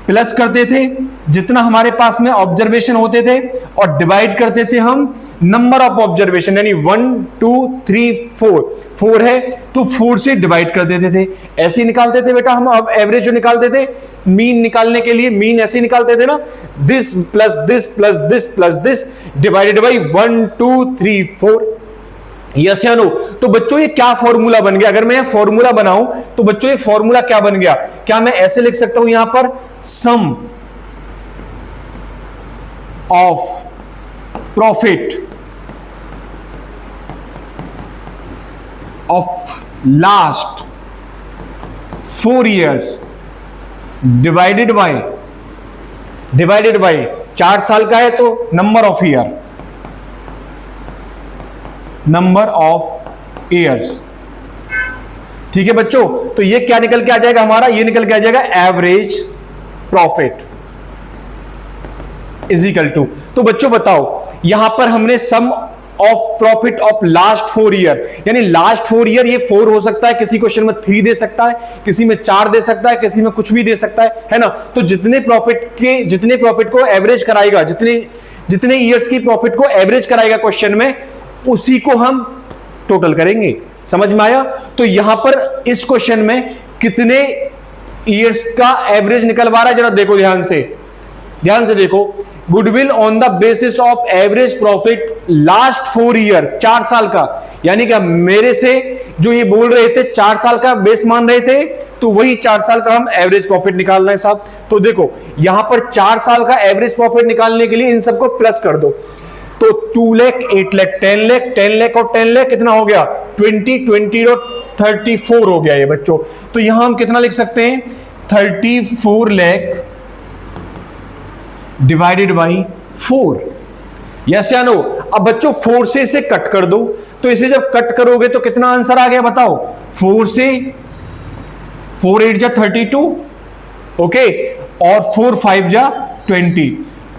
प्लस करते थे जितना हमारे पास में ऑब्जर्वेशन होते थे, और डिवाइड करते थे हम नंबर ऑफ ऑब्जर्वेशन, यानी 1, 2, 3, 4 है तो 4 से डिवाइड कर देते थे। ऐसे ही निकालते थे बेटा हम। अब एवरेज जो निकालते थे, मीन निकालने के लिए मीन ऐसे निकालते थे ना, this plus this plus this plus this divided by 1, 2, 3, 4। Yes या नो? तो बच्चों ये क्या फॉर्मूला बन गया? अगर मैं फॉर्मूला बनाऊं तो बच्चों ये फॉर्मूला क्या बन गया? क्या मैं ऐसे लिख सकता हूं यहां पर, sum of profit of last 4 years divided by 4 साल का है तो नंबर ऑफ ईयर्स। ठीक है बच्चों, तो ये क्या निकल के आ जाएगा हमारा, ये निकल के आ जाएगा average profit is equal to. तो बच्चों बताओ, यहां पर हमने sum of profit of last 4 year, यानी लास्ट 4 ईयर, ये 4 हो सकता है, किसी क्वेश्चन में 3 दे सकता है, किसी में 4 दे सकता है, किसी में कुछ भी दे सकता है ना। तो जितने प्रॉफिट को एवरेज कराएगा, जितने ईयर्स की प्रॉफिट को एवरेज कराएगा क्वेश्चन में, उसी को हम टोटल करेंगे। समझ में आया? तो यहां पर इस क्वेश्चन में कितने ईयर्स का एवरेज निकलवा रहा है, जरा देखो ध्यान से देखो। Goodwill on the basis of average profit last 4 year, 4 साल का, यानी कि मेरे से जो ये बोल रहे थे 4 साल का बेस मान रहे थे, तो वही 4 साल का हम एवरेज प्रॉफिट निकाल रहे हैं साहब। तो देखो यहां पर 4 साल का एवरेज प्रॉफिट निकालने के लिए इन सबको प्लस कर दो, तो 2 लाख, 8 लाख, 10 लाख, 10 लाख और 10 लाख कितना हो गया, 20 और 34 हो गया ये बच्चों। तो यहां हम कितना लिख सकते हैं, 34 लाख डिवाइडेड बाई 4। यस या नो? अब बच्चों 4 से इसे कट कर दो, तो इसे जब कट करोगे तो कितना आंसर आ गया बताओ, 4 से 4 8 जा 32, ओके, और 4 5 जा 20,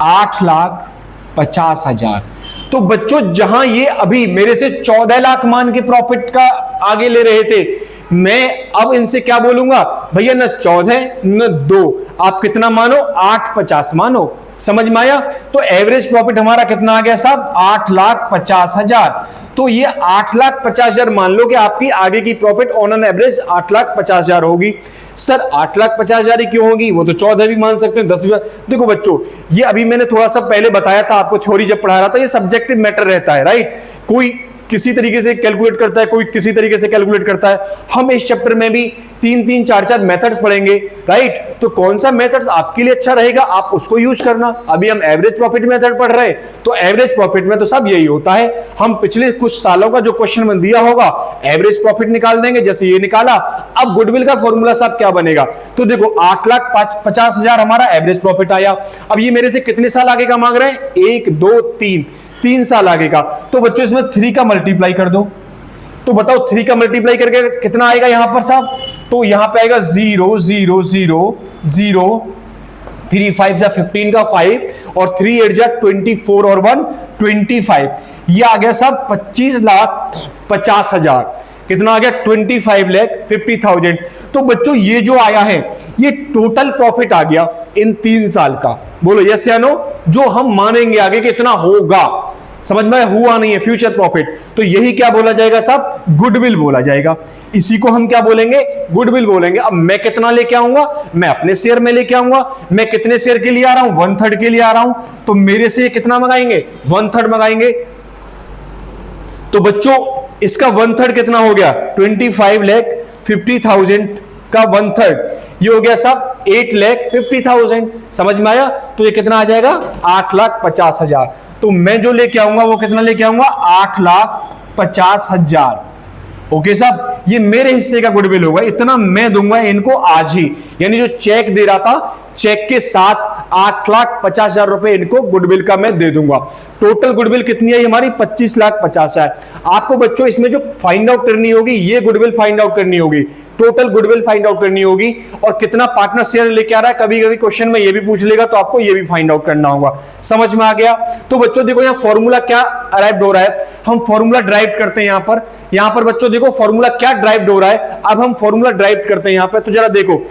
8,50,000। तो बच्चों जहां ये अभी मेरे से 14 लाख मान के प्रॉफिट का आगे ले रहे थे, मैं अब इनसे क्या बोलूंगा, भैया न 14 न 2, आप कितना मानो, 8,50 मानो। समझ में आया? तो एवरेज प्रॉफिट हमारा कितना आ गया साहब, 8,50,000। तो ये 8,50,000 मान लो कि आपकी आगे की प्रॉफिट ऑन एन एवरेज 8,50,000 होगी। सर 8,50,000 ही क्यों होगी, वो तो 14 भी मान सकते हैं, 10 भी। देखो बच्चों, ये अभी मैंने थोड़ा सा पहले बताया था आपको, थ्योरी जब पढ़ा रहा था, ये सब्जेक्टिव मैटर रहता है, राइट। कोई किसी तरीके से कैलकुलेट करता है, कोई किसी तरीके से कैलकुलेट करता है। हम इस चैप्टर में भी 3-3 4-4 मेथड्स पढ़ेंगे, राइट। तो कौन सा मेथड्स आपके लिए अच्छा रहेगा, आप उसको यूज करना। अभी हम एवरेज प्रॉफिट मेथड पढ़ रहे हैं, तो एवरेज प्रॉफिट में तो सब यही होता है, हम पिछले कुछ सालों का जो क्वेश्चन में दिया होगा एवरेज प्रॉफिट निकाल देंगे, जैसे ये निकाला। अब गुडविल का फॉर्मूला साहब क्या बनेगा, तो देखो 8,50,000 हमारा एवरेज प्रॉफिट आया। अब ये मेरे से कितने साल आगे का मांग रहे हैं, 1 2 3 साल आगे का। तो बच्चों इसमें 3 का मल्टीप्लाई कर दो, तो बताओ 3 का मल्टीप्लाई करके कितना आएगा यहां पर साहब, तो यहां पे आएगा 0 0 0 0, 3 5 जा 15 का 5, और 3 8 जा 24 और 1 25। ये आ गया साहब 25,50,000। कितना आ गया, 25,50,000। तो बच्चों ये जो आया है, ये टोटल प्रॉफिट आ गया इन 3 साल का। बोलो यस या नो? जो हम मानेंगे आगे कि इतना होगा, समझ में हुआ नहीं है, फ्यूचर प्रॉफिट। तो यही क्या बोला जाएगा साहब, गुडविल बोला जाएगा। इसी को हम क्या बोलेंगे, गुडविल बोलेंगे। अब मैं कितना लेके आऊंगा, मैं अपने शेयर में लेके आऊंगा। मैं कितने शेयर के लिए आ रहा हूं, 1/3 के लिए आ रहा हूं, तो मेरे से कितना मंगाएंगे, 1/3 मंगाएंगे। तो बच्चों इसका 1/3 कितना हो गया, 25,50,000 का 1/3, ये हो गया साहब 8,50,000। समझ में आया? तो ये कितना आ जाएगा, 8,50,000। तो मैं जो लेके आऊंगा वो कितना लेके आऊंगा, 8,50,000। ओके साहब, ये मेरे हिस्से का गुडविल होगा, इतना मैं दूंगा इनको आज ही। यानी जो चेक दे रहा था, चेक के साथ 8,50,000 रुपए इनको गुडविल का मैं दे दूंगा। टोटल गुडविल कितनी आई हमारी, 25,50,000। आपको बच्चों इसमें जो फाइंड आउट करनी होगी, ये गुडविल फाइंड आउट करनी होगी, टोटल गुडविल फाइंड आउट करनी होगी, और कितना पार्टनर शेयर लेके आ रहा है, कभी कभी क्वेश्चन में ये भी पूछ लेगा, तो आपको ये भी फाइंड आउट करना होगा। समझ में आ गया? तो बच्चों देखो यहाँ फॉर्मूला क्या अराइव हो रहा है, हम फॉर्मूला ड्राइव करते हैं यहां पर बच्चों देखो फॉर्मूला क्या ड्राइव हो रहा है। अब हम फॉर्मूला ड्राइव करते हैं यहां पर, तो जरा देखो,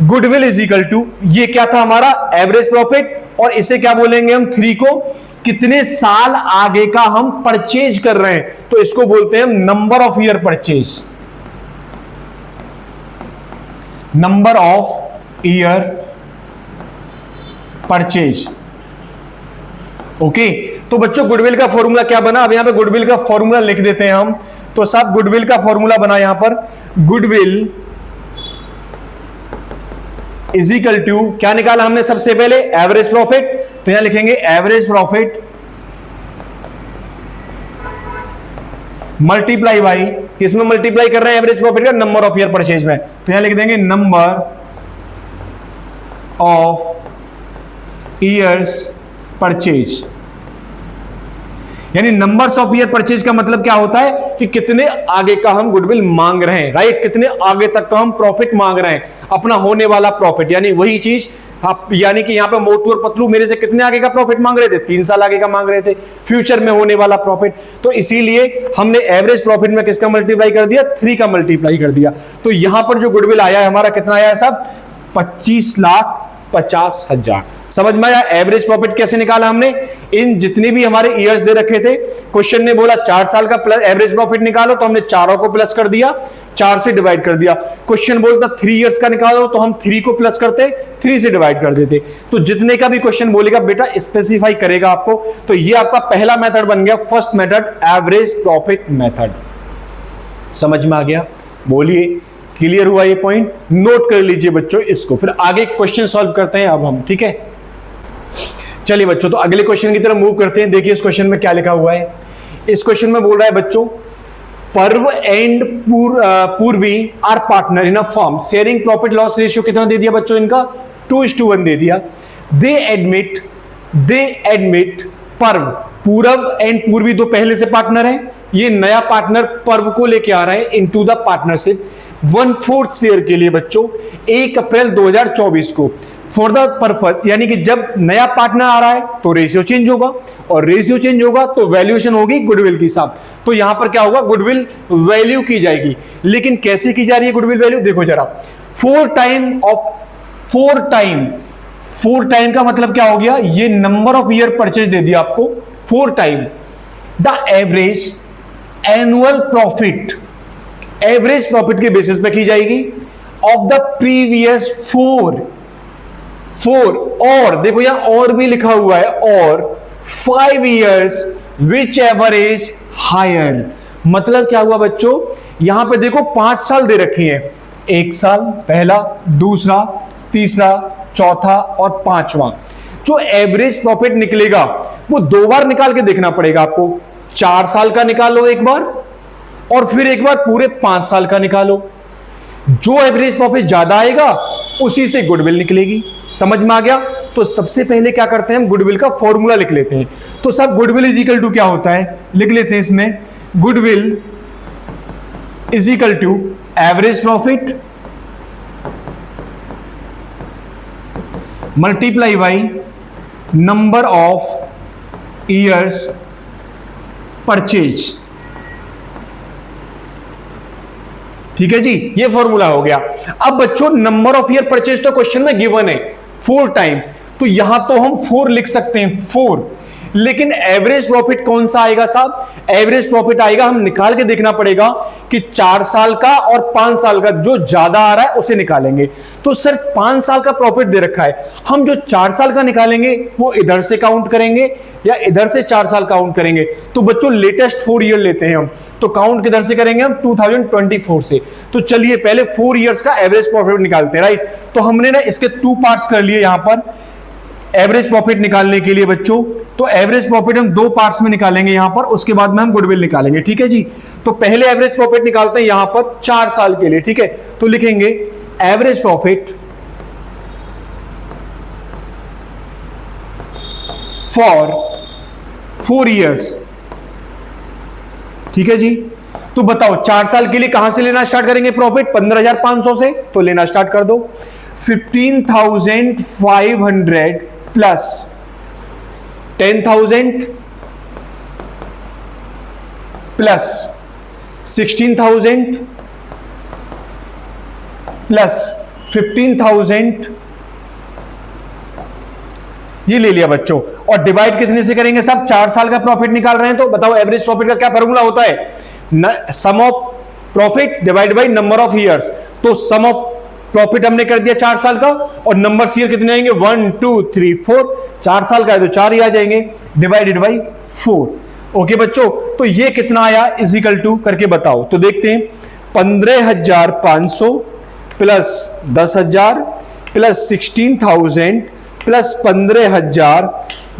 गुडविल इज इक्वल टू, ये क्या था हमारा, एवरेज प्रॉफिट, और इसे क्या बोलेंगे हम, 3 को कितने साल आगे का हम परचेज कर रहे हैं, तो इसको बोलते हैं number of year purchase, number of year purchase. Okay, तो बच्चों गुडविल का फॉर्मूला क्या बना, अब यहां पे गुडविल का फॉर्मूला लिख देते हैं हम। तो साहब गुडविल का फॉर्मूला बना यहां पर, गुडविल इज इक्वल टू, क्या निकाला हमने सबसे पहले, एवरेज प्रॉफिट। तो यहां लिखेंगे एवरेज प्रॉफिट मल्टीप्लाई बाई, किसमें मल्टीप्लाई कर रहे हैं एवरेज प्रॉफिट का, नंबर ऑफ ईयर परचेज में। तो यहां लिख देंगे नंबर ऑफ ईयर्स परचेज, यानी नंबर्स ऑफ ईयर परचेज का मतलब क्या होता है कि कितने आगे का हम गुडविल मांग रहे हैं, राइट, कितने आगे तक का हम प्रॉफिट मांग रहे हैं, अपना होने वाला प्रॉफिट, यानी वही चीज आप, यानी कि यहां पे मोटू और पतलू मेरे से कितने आगे का प्रॉफिट मांग रहे थे, 3 साल आगे का मांग रहे थे, फ्यूचर में होने वाला प्रॉफिट। तो इसीलिए हमने एवरेज प्रॉफिट में किसका मल्टीप्लाई कर दिया, 3 का मल्टीप्लाई कर दिया। तो यहां पर जो गुडविल आया है हमारा कितना आया है साहब, 25,50,000। समझ में आया एवरेज प्रॉफिट कैसे निकाला हमने, इन जितने भी हमारे ईयर्स दे रखे थे, क्वेश्चन ने बोला 4 साल का प्लस एवरेज प्रॉफिट निकालो, तो हमने चारों को प्लस कर दिया, 4 से डिवाइड कर दिया। क्वेश्चन बोलता 3 इयर्स का निकालो, तो हम 3 को प्लस करते, 3 से डिवाइड कर देते। तो जितने का भी क्वेश्चन बोलेगा बेटा स्पेसिफाई करेगा आपको। तो ये आपका पहला मेथड बन गया, first method average profit method. समझ में आ गया, बोलिए क्लियर हुआ ये पॉइंट, नोट कर लीजिए बच्चों इसको, फिर आगे क्वेश्चन सॉल्व करते हैं अब हम, ठीक है। चलिए बच्चों, तो अगले क्वेश्चन की तरफ मूव करते हैं। देखिए इस क्वेश्चन में क्या लिखा हुआ है। इस क्वेश्चन में बोल रहा है बच्चों, Parv and Purvi are partner in a firm, sharing profit loss ratio कितना दे दिया बच्चों इनका, 2:1 दे दिया। दे एडमिट पर्व, पूरब एंड पूर्वी दो पहले से पार्टनर हैं, ये नया पार्टनर पर्व को लेके आ रहा है इनटू द पार्टनरशिप 1/4 शेयर के लिए बच्चों 1 अप्रैल 2024 को, फॉर द पर्पस, यानी कि जब नया पार्टनर आ रहा है तो रेशियो चेंज होगा, और रेशियो चेंज होगा तो वैल्यूएशन होगी गुडविल की साथ। तो यहां पर क्या होगा, गुडविल वैल्यू की जाएगी। लेकिन कैसे की जा रही है गुडविल वैल्यू, देखो जरा, 4 टाइम का मतलब क्या हो गया, ये नंबर ऑफ ईयर परचेज दे दिया आपको 4 time. The average annual profit, average profit के बेसिस पे की जाएगी ऑफ द प्रीवियस 4, और देखो यहां और भी लिखा हुआ है, और 5 years which ever is higher. मतलब क्या हुआ बच्चों, यहां पे देखो 5 साल दे रखी हैं, 1 साल पहला, दूसरा, तीसरा, चौथा और 5वां। जो एवरेज प्रॉफिट निकलेगा वो 2 बार निकाल के देखना पड़ेगा आपको, 4 साल का निकालो एक बार, और फिर एक बार पूरे 5 साल का निकालो। जो एवरेज प्रॉफिट ज्यादा आएगा उसी से गुडविल निकलेगी। समझ में आ गया। तो सबसे पहले क्या करते हैं, हम गुडविल का फॉर्मूला लिख लेते हैं। तो सब गुडविल इज इक्वल टू क्या होता है, लिख लेते हैं इसमें, goodwill is equal to average profit multiply by number of years purchase. ठीक है जी, ये फॉर्मूला हो गया। अब बच्चों नंबर ऑफ ईयर परचेज तो क्वेश्चन में गिवन है 4 टाइम, तो यहां तो हम 4 लिख सकते हैं 4, लेकिन एवरेज प्रॉफिट कौन सा आएगा साहब, एवरेज प्रॉफिट आएगा, हम निकाल के देखना पड़ेगा कि 4 साल का और 5 साल का जो ज्यादा आ रहा है उसे निकालेंगे। तो सिर्फ 5 साल का प्रॉफिट दे रखा है, हम जो 4 साल का निकालेंगे वो इधर से काउंट करेंगे या इधर से 4 साल काउंट करेंगे। तो बच्चों लेटेस्ट 4 ईयर लेते हैं हम, तो काउंट किधर से करेंगे हम, 2024 से। तो चलिए पहले 4 इयर्स का एवरेज प्रॉफिट निकालते हैं, राइट। तो हमने ना इसके 2 पार्ट्स कर लिए यहां पर एवरेज प्रॉफिट निकालने के लिए बच्चों। तो एवरेज प्रॉफिट हम 2 पार्ट्स में निकालेंगे यहां पर, उसके बाद में हम गुडविल निकालेंगे, ठीक है जी। तो पहले एवरेज प्रॉफिट निकालते हैं यहां पर 4 साल के लिए, ठीक है। तो लिखेंगे एवरेज प्रॉफिट फॉर 4 इयर्स, ठीक है जी। तो बताओ 4 साल के लिए कहां से लेना स्टार्ट करेंगे प्रॉफिट, 15,500 से, तो लेना स्टार्ट कर दो। 15,500 प्लस 10,000 प्लस 16,000 प्लस 15,000, ये ले लिया बच्चों। और डिवाइड कितने से करेंगे सब, 4 साल का प्रॉफिट निकाल रहे हैं, तो बताओ एवरेज प्रॉफिट का क्या फॉर्मूला होता है, sum of profit divide by number of years. तो सम ऑफ प्रॉफिट हमने कर दिया 4 साल का, और नंबर ईयर कितने आएंगे, 1 2 3 4, 4 साल का है तो 4 ही आ जाएंगे, डिवाइडेड बाई 4। ओके बच्चों, तो ये कितना आया इज इक्वल टू करके बताओ। तो देखते हैं 15,500 प्लस 10,000 प्लस 16,000 प्लस 15,000,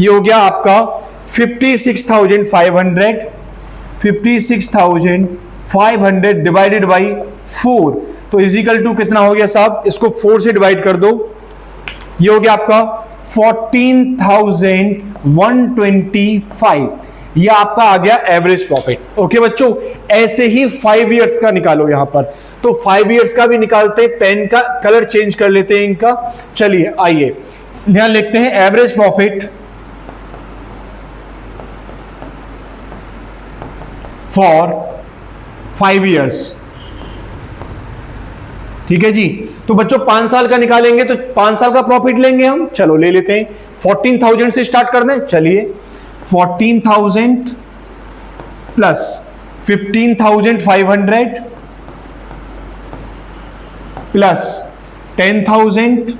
ये हो गया आपका 56,500 डिवाइडेड बाई 4। तो इज इक्वल टू कितना हो गया साहब, इसको 4 से डिवाइड कर दो ये हो गया आपका 14,125, ये आपका आ गया एवरेज प्रॉफिट। ओके बच्चों, ऐसे ही 5 इयर्स का निकालो यहां पर, तो 5 इयर्स का भी निकालते हैं, पेन का कलर चेंज कर लेते हैं इनका। चलिए आइए यहां लिखते हैं एवरेज प्रॉफिट फॉर 5 इयर्स। ठीक है जी, तो बच्चों 5 साल का निकालेंगे तो 5 साल का प्रॉफिट लेंगे हम। चलो ले लेते हैं, 14,000 से स्टार्ट कर दें। चलिए 14,000 plus 15,500 plus 10,000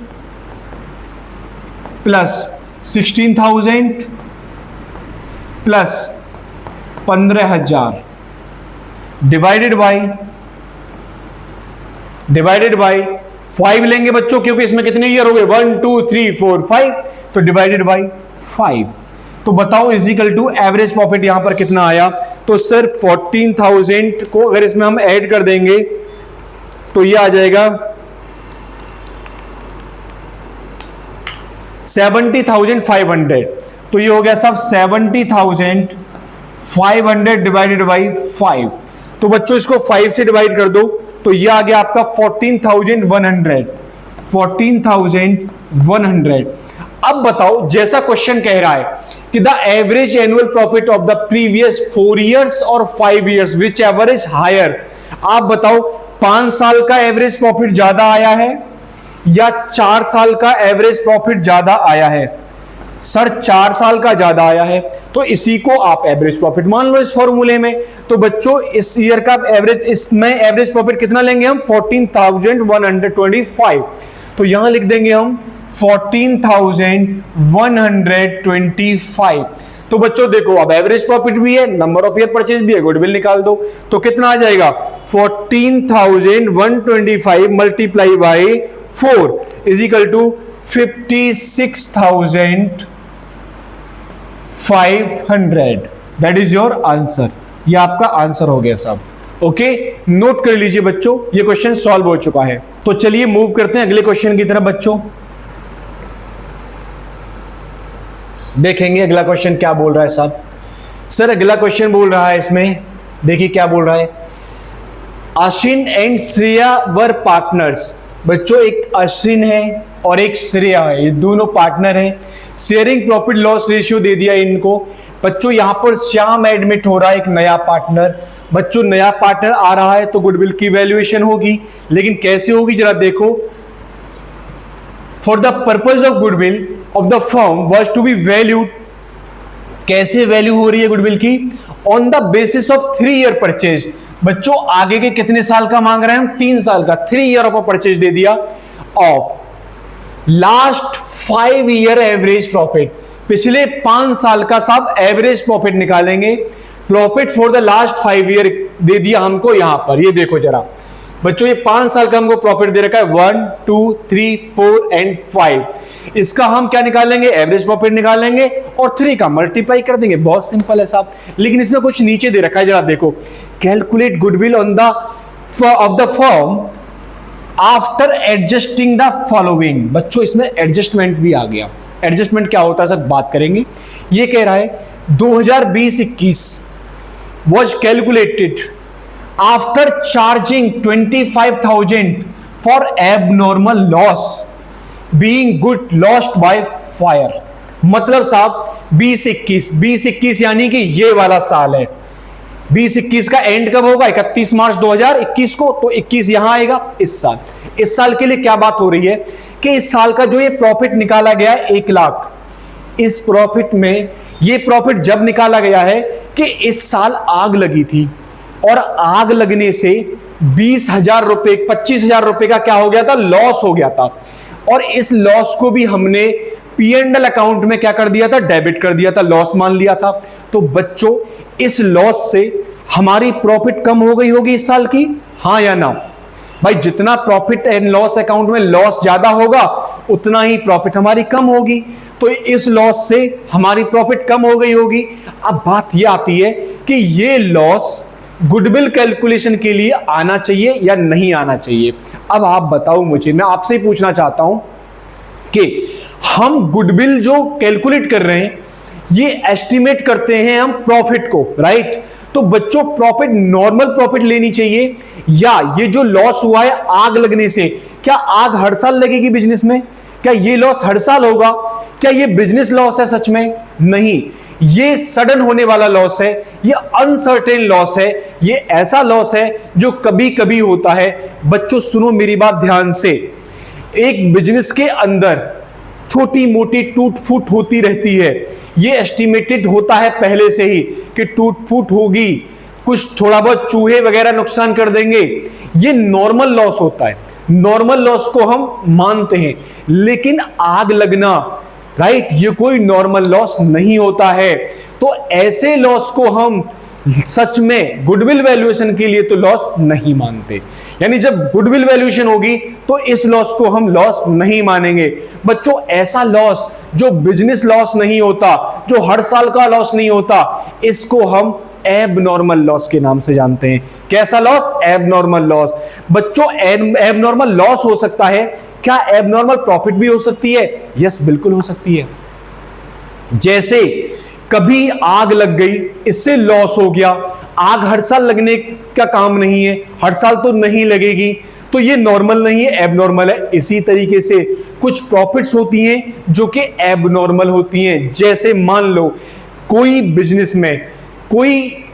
plus 16,000 plus 15,000 divided by 5 लेंगे बच्चों, क्योंकि इसमें कितने ईयर हो गए, 1 2 3 4 5, तो डिवाइडेड बाई 5। तो बताओ is equal to average profit यहां पर कितना आया। तो सर 14,000 को अगर इसमें हम ऐड कर देंगे तो ये आ जाएगा 70,500। तो ये हो गया सब 70,500 डिवाइडेड बाई 5। तो बच्चों इसको 5 से डिवाइड कर दो, तो ये आ गया आपका 14,100। अब बताओ, जैसा क्वेश्चन कह रहा है कि the average annual profit of the previous 4 years और 5 years which ever is higher. आप बताओ 5 साल का एवरेज प्रॉफिट ज्यादा आया है या 4 साल का एवरेज प्रॉफिट ज्यादा आया है। सर 4 साल का ज्यादा आया है, तो इसी को आप एवरेज प्रॉफिट मान लो इस फॉर्मूले में। तो बच्चों इस ईयर का एवरेज, इसमें एवरेज प्रॉफिट कितना लेंगे हम, 14,125। तो यहां लिख देंगे हम 14,125। तो बच्चों देखो अब एवरेज प्रॉफिट भी है, नंबर ऑफ ईयर परचेज भी है, गुडविल निकाल दो। तो कितना आ जाएगा, 14,125 multiply by 4 is equal to 56,500। That is your answer. ये आपका आंसर हो गया सब। ओके, नोट कर लीजिए बच्चों, ये क्वेश्चन सॉल्व हो चुका है। तो चलिए मूव करते हैं अगले क्वेश्चन की तरफ बच्चों। देखेंगे अगला क्वेश्चन क्या बोल रहा है साहब। सर अगला क्वेश्चन बोल रहा है इसमें, देखिए क्या बोल रहा है। Ashwin and Shreya were partners. बच्चों एक अश्विन है और एक श्रेया है, ये दोनों पार्टनर हैं। शेयरिंग प्रॉफिट लॉस रेशियो दे दिया इनको। बच्चों यहां पर श्याम एडमिट हो रहा है, एक नया पार्टनर। बच्चों नया पार्टनर आ रहा है तो गुडविल की वैल्यूएशन होगी, लेकिन कैसे होगी जरा देखो। For the purpose of goodwill of the firm was to be valued. कैसे वैल्यू हो रही है गुडविल की, on the basis of 3 year purchase. बच्चों आगे के कितने साल का मांग रहे हैं हम, 3 साल का, 3 ईयर ऑफ परचेज दे दिया। Of last 5 year average profit, पिछले 5 साल का सब एवरेज प्रॉफिट निकालेंगे। Profit for the last 5 year दे दिया हमको यहां पर, ये देखो जरा बच्चों, ये 5 साल का हमको प्रॉफिट दे रखा है, 1 2 3 4 एंड 5। इसका हम क्या निकालेंगे, एवरेज प्रॉफिट निकालेंगे और 3 का मल्टीप्लाई कर देंगे। बहुत सिंपल है साहब, लेकिन इसमें कुछ नीचे दे रखा है, जरा देखो। Calculate goodwill on the of the firm after adjusting the following. बच्चों इसमें एडजस्टमेंट भी आ गया। एडजस्टमेंट क्या होता है सर, बात करेंगे। ये कह रहा है 2020-21 was calculated after charging 25,000 for abnormal loss being good lost by fire। मतलब साहब 20-21 यानी कि ये वाला साल है। 20-21 का एंड कब होगा, 31 मार्च 2021 को, तो 21 यहां आएगा इस साल। इस साल के लिए क्या बात हो रही है कि इस साल का जो ये प्रॉफिट निकाला गया है 1 लाख, इस प्रॉफिट में ये प्रॉफिट जब निकाला गया है कि इस साल आग लगी थी और आग लगने से 20,000 रुपए, 25,000 रुपए का क्या हो गया था, लॉस हो गया था। और इस लॉस को भी हमने P&L अकाउंट में क्या कर दिया था, डेबिट कर दिया था, लॉस मान लिया था। तो बच्चों इस लॉस से हमारी प्रॉफिट कम हो गई होगी इस साल की, हाँ या ना भाई। जितना प्रॉफिट एंड लॉस अकाउंट में लॉस ज्यादा होगा उतना ही प्रॉफिट हमारी कम होगी। तो इस लॉस से हमारी प्रॉफिट कम हो गई होगी। अब बात यह आती है कि ये लॉस गुडविल कैलकुलेशन के लिए आना चाहिए या नहीं आना चाहिए। अब आप बताओ मुझे, मैं आपसे ही पूछना चाहता हूं कि हम गुडविल जो कैलकुलेट कर रहे हैं ये एस्टिमेट करते हैं हम प्रॉफिट को, राइट। तो बच्चों प्रॉफिट नॉर्मल प्रॉफिट लेनी चाहिए, या ये जो लॉस हुआ है आग लगने से, क्या आग हर साल लगेगी बिजनेस में? क्या ये लॉस हर साल होगा? क्या ये बिजनेस लॉस है सच में? नहीं, ये सडन होने वाला लॉस है, ये अनसर्टेन लॉस है, ये ऐसा लॉस है जो कभी कभी होता है। बच्चों सुनो मेरी बात ध्यान से, एक बिजनेस के अंदर छोटी मोटी टूट फूट होती रहती है, ये एस्टिमेटेड होता है पहले से ही कि टूट फूट होगी, कुछ थोड़ा बहुत चूहे वगैरह नुकसान कर देंगे, ये नॉर्मल लॉस होता है, नॉर्मल लॉस को हम मानते हैं। लेकिन आग लगना, राइट, ये कोई नॉर्मल लॉस नहीं होता है। तो ऐसे लॉस को हम सच में गुडविल वैल्यूएशन के लिए तो लॉस नहीं मानते, यानी जब गुडविल वैल्यूएशन होगी तो इस लॉस को हम लॉस नहीं मानेंगे। बच्चों ऐसा लॉस जो बिजनेस लॉस नहीं होता, जो हर साल का लॉस नहीं होता, इसको हम एबनॉर्मल लॉस के नाम से जानते हैं। कैसा लॉस? Abnormal loss. बच्चों एबनॉर्मल लॉस हो सकता है, क्या एबनॉर्मल प्रॉफिट भी हो सकती है? यस, बिल्कुल हो सकती है। जैसे कभी आग लग गई, इससे लॉस हो गया। आग हर साल लगने का काम नहीं है, हर साल तो नहीं लगेगी, तो ये नॉर्मल नहीं है, एबनॉर्मल है। इसी तरीके से कुछ प्रॉफिट्स होती हैं जो कि एबनॉर्मल होती हैं। जैसे मान लो कोई बिजनेस में कोई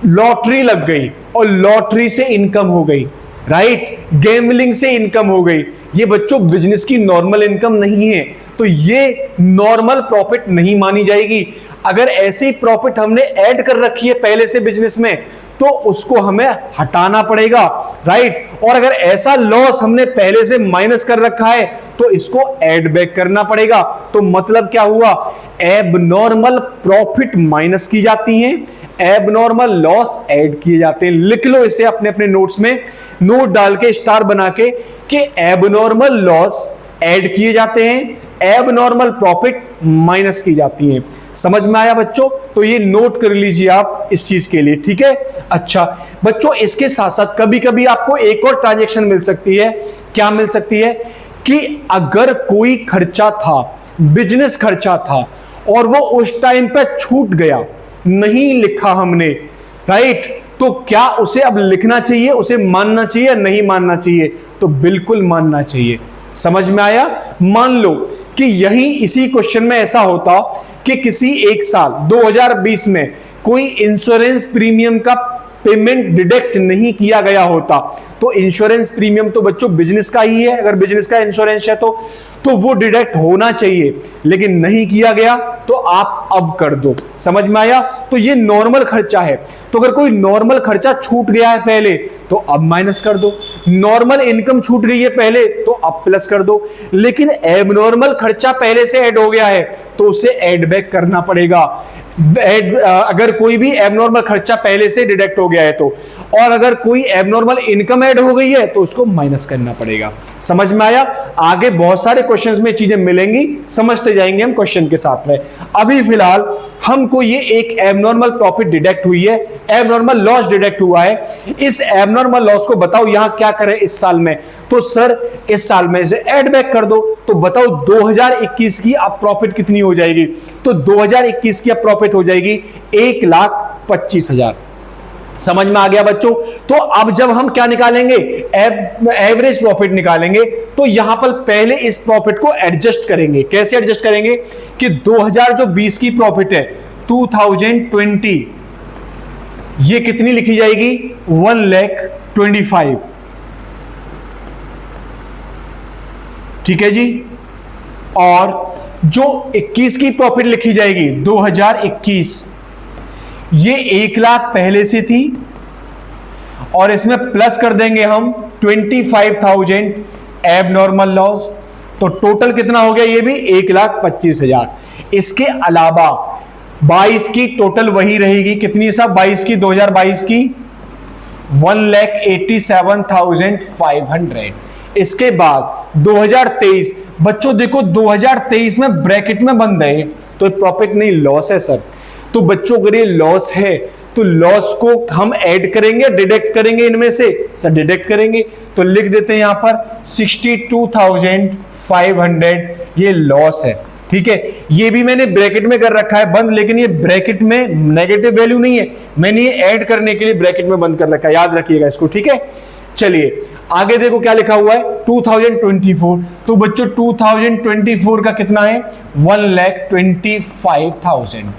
लॉटरी लग गई और लॉटरी से इनकम हो गई, राइट, गैम्बलिंग से इनकम हो गई, ये बच्चों बिजनेस की नॉर्मल इनकम नहीं है, तो ये नॉर्मल प्रॉफिट नहीं मानी जाएगी। अगर ऐसी प्रॉफिट हमने ऐड कर रखी है पहले से बिजनेस में तो उसको हमें हटाना पड़ेगा, राइट। और अगर ऐसा लॉस हमने पहले से माइनस कर रखा है तो इसको ऐड बैक करना पड़ेगा। तो मतलब क्या हुआ? एबनॉर्मल प्रॉफिट माइनस की जाती हैं, एबनॉर्मल लॉस ऐड किए जाते हैं। लिख लो इसे अपने अपने नोट्स में, नोट डाल के स्टार बना के कि एबनॉर्मल लॉस ऐड किए जाते हैं, एबनॉर्मल प्रॉफिट माइनस की जाती हैं। समझ में आया बच्चों? तो ये नोट कर लीजिए आप इस चीज के लिए, ठीक है। अच्छा बच्चों, इसके साथ साथ कभी कभी आपको एक और ट्रांजैक्शन मिल सकती है। क्या मिल सकती है? कि अगर कोई खर्चा था, बिजनेस खर्चा था, और वो उस टाइम पे छूट गया, नहीं लिखा हमने, राइट, तो क्या उसे अब लिखना चाहिए, उसे मानना चाहिए, नहीं मानना चाहिए? तो बिल्कुल मानना चाहिए। समझ में आया? मान लो कि यही इसी क्वेश्चन में ऐसा होता कि किसी एक साल 2020 में कोई इंश्योरेंस प्रीमियम का पेमेंट डिडक्ट नहीं किया गया होता, तो इंश्योरेंस प्रीमियम तो बच्चों बिजनेस का ही है, अगर बिजनेस का इंश्योरेंस है तो वो डिडक्ट होना चाहिए, लेकिन नहीं किया गया तो आप अब कर दो। समझ में आया? तो ये नॉर्मल खर्चा है, तो अगर कोई नॉर्मल खर्चा छूट गया है पहले तो अब माइनस कर दो, नॉर्मल इनकम छूट गई है पहले तो अब प्लस कर दो, लेकिन एबनॉर्मल खर्चा पहले से ऐड हो गया है तो उसे ऐड बैक करना पड़ेगा। अगर कोई भी एबनॉर्मल खर्चा पहले से डिडक्ट हो गया है तो, और अगर कोई एबनॉर्मल इनकम ऐड हो गई है तो उसको माइनस करना पड़ेगा। समझ में आया? आगे बहुत सारे क्वेश्चंस में चीजें मिलेंगी, समझते जाएंगे हम क्वेश्चन के साथ में। अभी फिलहाल हमको ये एक एबनॉर्मल प्रॉफिट डिडक्ट हुई है, एबनॉर्मल लॉस डिडक्ट हुआ है। इस एबनॉर्मल लॉस को बताओ यहां क्या करें इस साल में? तो सर इस साल में इसे ऐड बैक कर दो। तो बताओ 2021 की अब प्रॉफिट कितनी हो जाएगी? तो 2021 की अब प्रॉफिट हो जाएगी 1,25,000। समझ में आ गया बच्चों? तो अब जब हम क्या निकालेंगे, एवरेज प्रॉफिट निकालेंगे, तो यहां पर पहले इस प्रॉफिट को एडजस्ट करेंगे। कैसे एडजस्ट करेंगे? कि 2020 की प्रॉफिट है 2020, ये कितनी लिखी जाएगी? 1,25,000। ठीक है जी। और जो 21 की प्रॉफिट लिखी जाएगी 2021, ये 1,00,000 पहले से थी और इसमें प्लस कर देंगे हम 25,000 एबनॉर्मल लॉस, तो टोटल कितना हो गया? ये भी 1,25,000। इसके अलावा 22 की टोटल वही रहेगी, कितनी साहब? 22 की, 2022 की 1,87,500। इसके बाद 2023, बच्चों देखो 2023 में ब्रैकेट में बंद है तो प्रॉफिट नहीं, लॉस है सर। तो बच्चों अगर ये लॉस है तो लॉस को हम ऐड करेंगे, डिडक्ट करेंगे इनमें से? सर डिडक्ट करेंगे, तो लिख देते हैं यहां पर 62,500 ये लॉस है, ठीक है। ये भी मैंने ब्रैकेट में कर रखा है बंद, लेकिन ये ब्रैकेट में नेगेटिव वैल्यू नहीं है, मैंने ये ऐड करने के लिए ब्रैकेट में बंद कर रखा है, याद रखिएगा इसको, ठीक है। चलिए आगे देखो क्या लिखा हुआ है 2024। तो बच्चों 2024 का कितना है 1,25,000,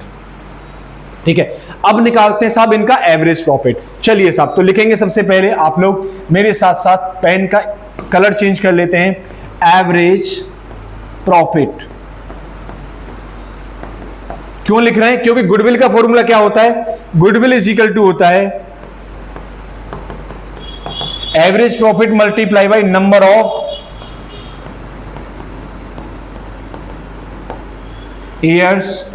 ठीक है। अब निकालते हैं साहब इनका एवरेज प्रॉफिट। चलिए साहब, तो लिखेंगे सबसे पहले आप लोग मेरे साथ साथ, पेन का कलर चेंज कर लेते हैं, एवरेज प्रॉफिट। क्यों लिख रहे हैं, क्योंकि गुडविल का फॉर्मूला क्या होता है, गुडविल इज इक्वल टू होता है average profit multiply by number of years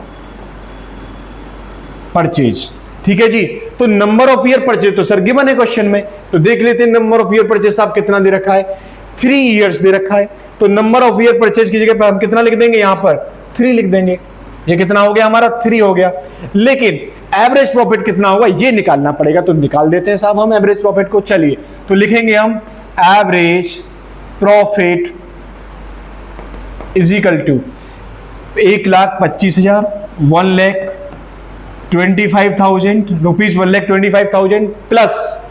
purchase, ठीक है जी। तो नंबर ऑफ ईयर परचेज तो सर गिवन है क्वेश्चन में, तो देख लेते हैं नंबर ऑफ ईयर परचेज साहब कितना दे रखा है, 3 इयर्स दे रखा है। तो नंबर ऑफ ईयर परचेज की जगह पर हम कितना लिख देंगे, यहां पर 3 लिख देंगे। ये कितना हो गया हमारा 3 हो गया, लेकिन एवरेज प्रॉफिट कितना होगा ये निकालना पड़ेगा, तो निकाल देते हैं साहब हम एवरेज प्रॉफिट को। चलिए तो लिखेंगे हम average profit is equal to 1,25,000 1,25,000 rupees 1,25,000 plus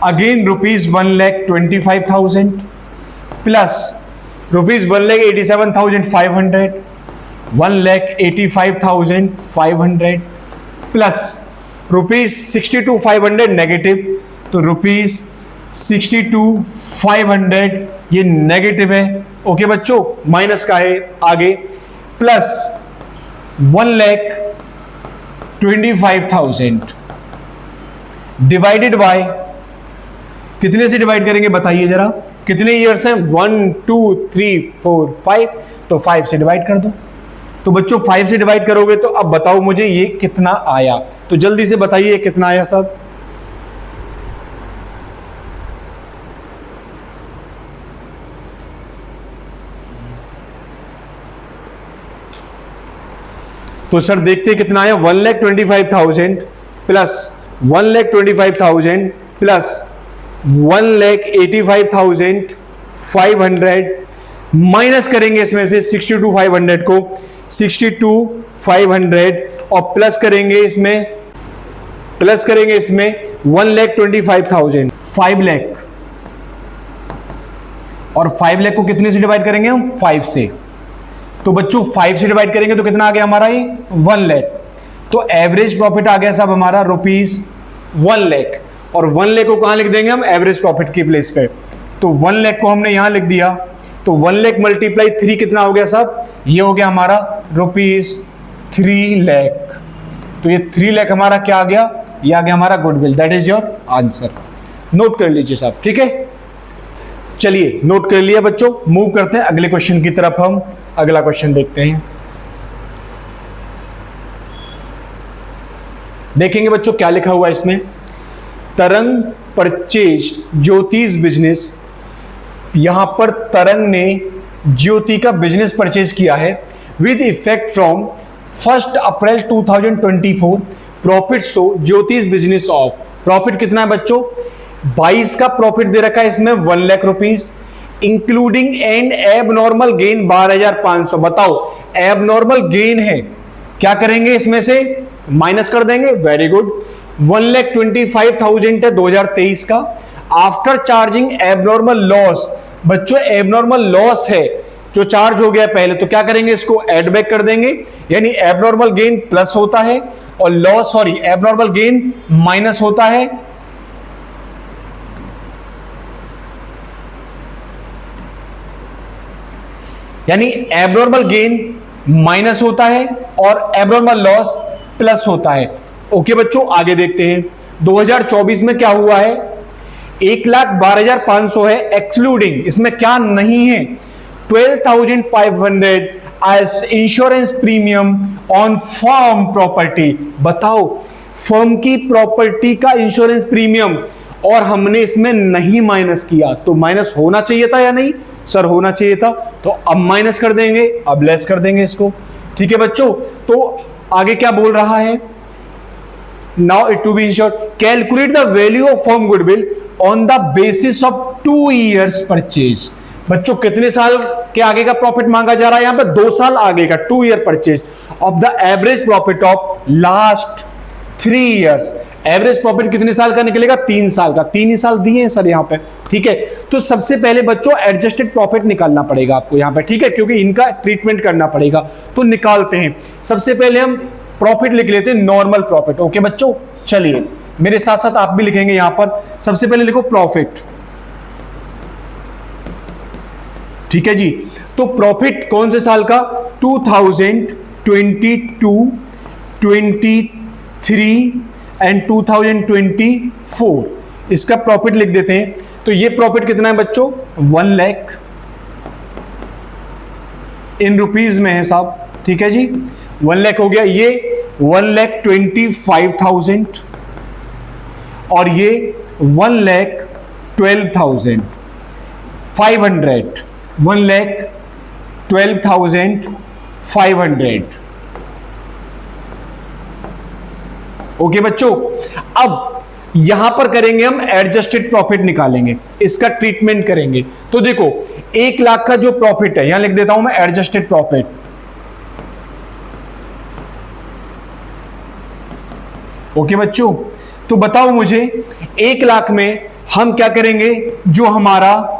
again rupees 1,25,000 plus rupees 1,87,500 1,85,500 plus rupees 62,500 negative, तो रुपीज 62,500 ये नेगेटिव है, ओके बच्चों, माइनस का है आगे, प्लस 1,25,000 डिवाइडेड बाय, कितने से डिवाइड करेंगे बताइए जरा, कितने ईयर्स हैं 1 2 3 4 5, तो 5 से डिवाइड कर दो। तो बच्चों 5 से डिवाइड करोगे तो अब बताओ मुझे ये कितना आया, तो जल्दी से बताइए कितना आया सब। तो सर देखते हैं कितना आया, 1,25,000 प्लस 1,25,000 प्लस 1,85,500 माइनस करेंगे इसमें से 62,500 को, 62,500 और प्लस करेंगे इसमें 1,25,000 5 लाख, और 5 लाख को कितने से डिवाइड करेंगे हम 5 से, तो बच्चों 5 से डिवाइड करेंगे तो कितना आ गया हमारा ये 1 लाख। तो एवरेज प्रॉफिट आ गया साहब हमारा रुपीज 1 लाख, और 1 लाख को कहां लिख देंगे हम एवरेज प्रॉफिट की प्लेस पे, तो 1 लाख को हमने यहां लिख दिया, तो 1 लाख मल्टीप्लाई 3 कितना हो गया साहब, ये हो गया हमारा रुपीज 3 लाख। तो ये 3 लाख हमारा क्या आ गया, ये आ गया हमारा goodwill, that is your answer. Note कर लीजिए साहब, ठीक है। चलिए नोट कर लिया बच्चों, मूव करते हैं अगले क्वेश्चन की तरफ। हम अगला क्वेश्चन देखते हैं, देखेंगे बच्चों क्या लिखा हुआ है इसमें। तरंग परचेज ज्योतिष बिजनेस, यहां पर तरंग ने ज्योति का बिजनेस परचेज किया है with effect from 1 April 2024। Profit show ज्योतिष बिजनेस ऑफ, प्रॉफिट कितना है बच्चों 22 का प्रॉफिट दे रखा है इसमें 1 lakh rupees, including and abnormal gain 12,500। बताओ एबनॉर्मल गेन है, क्या करेंगे इसमें से माइनस कर देंगे, वेरी गुड। 1,25,000 है 2023 का, आफ्टर चार्जिंग एबनॉर्मल लॉस। बच्चों एबनॉर्मल लॉस है जो चार्ज हो गया पहले, तो क्या करेंगे इसको ऐड बैक कर देंगे, यानी एबनॉर्मल गेन प्लस होता है और loss sorry abnormal gain minus होता है। यानी एबनॉर्मल गेन माइनस होता है और एबनॉर्मल लॉस प्लस होता है। ओके बच्चों आगे देखते हैं 2024 में क्या हुआ है, 1,12,500 है एक्सक्लूडिंग, इसमें क्या नहीं है 12,500 as insurance premium on firm property. बताओ फर्म की प्रॉपर्टी का इंश्योरेंस प्रीमियम, और हमने इसमें नहीं माइनस किया, तो माइनस होना चाहिए था या नहीं सर, होना चाहिए था, तो अब माइनस कर देंगे, अब लेस कर देंगे इसको, ठीक है बच्चों। तो आगे क्या बोल रहा है, now it to be insured calculate the value of firm goodwill on the basis of 2 years purchase. बच्चों कितने साल क्या आगे का प्रॉफिट मांगा जा रहा है, यहां पे 2 साल आगे का, 2 year purchase of the average profit of last 3 years. Average profit कितने साल का निकलेगा, 3 साल का। 3 ही साल दिए हैं सर यहां पे, ठीक है। तो सबसे पहले बच्चों एडजस्टेड प्रॉफिट निकालना पड़ेगा आपको यहां पे, ठीक है, क्योंकि इनका ट्रीटमेंट करना पड़ेगा। तो निकालते हैं। सबसे पहले हम प्रॉफिट लिख लेते हैं, नॉर्मल प्रॉफिट। ओके बच्चों, चलिए मेरे साथ साथ आप भी लिखेंगे यहां पर। सबसे पहले लिखो प्रॉफिट, ठीक है जी। तो प्रॉफिट कौन से साल का, 2022, 23 एंड 2024, इसका प्रॉफिट लिख देते हैं। तो ये प्रॉफिट कितना है बच्चों, 1 लाख इन रुपीज में है साहब, ठीक है जी। 1 लाख हो गया, ये 1,25,000 और ये 1,12,500, 1,12,500। ओके बच्चों, अब यहां पर करेंगे हम एडजस्टेड प्रॉफिट निकालेंगे, इसका ट्रीटमेंट करेंगे। तो देखो 1 लाख का जो प्रॉफिट है, यहां लिख देता हूं मैं एडजस्टेड प्रॉफिट। ओके बच्चों, तो बताओ मुझे 1 लाख में हम क्या करेंगे, जो हमारा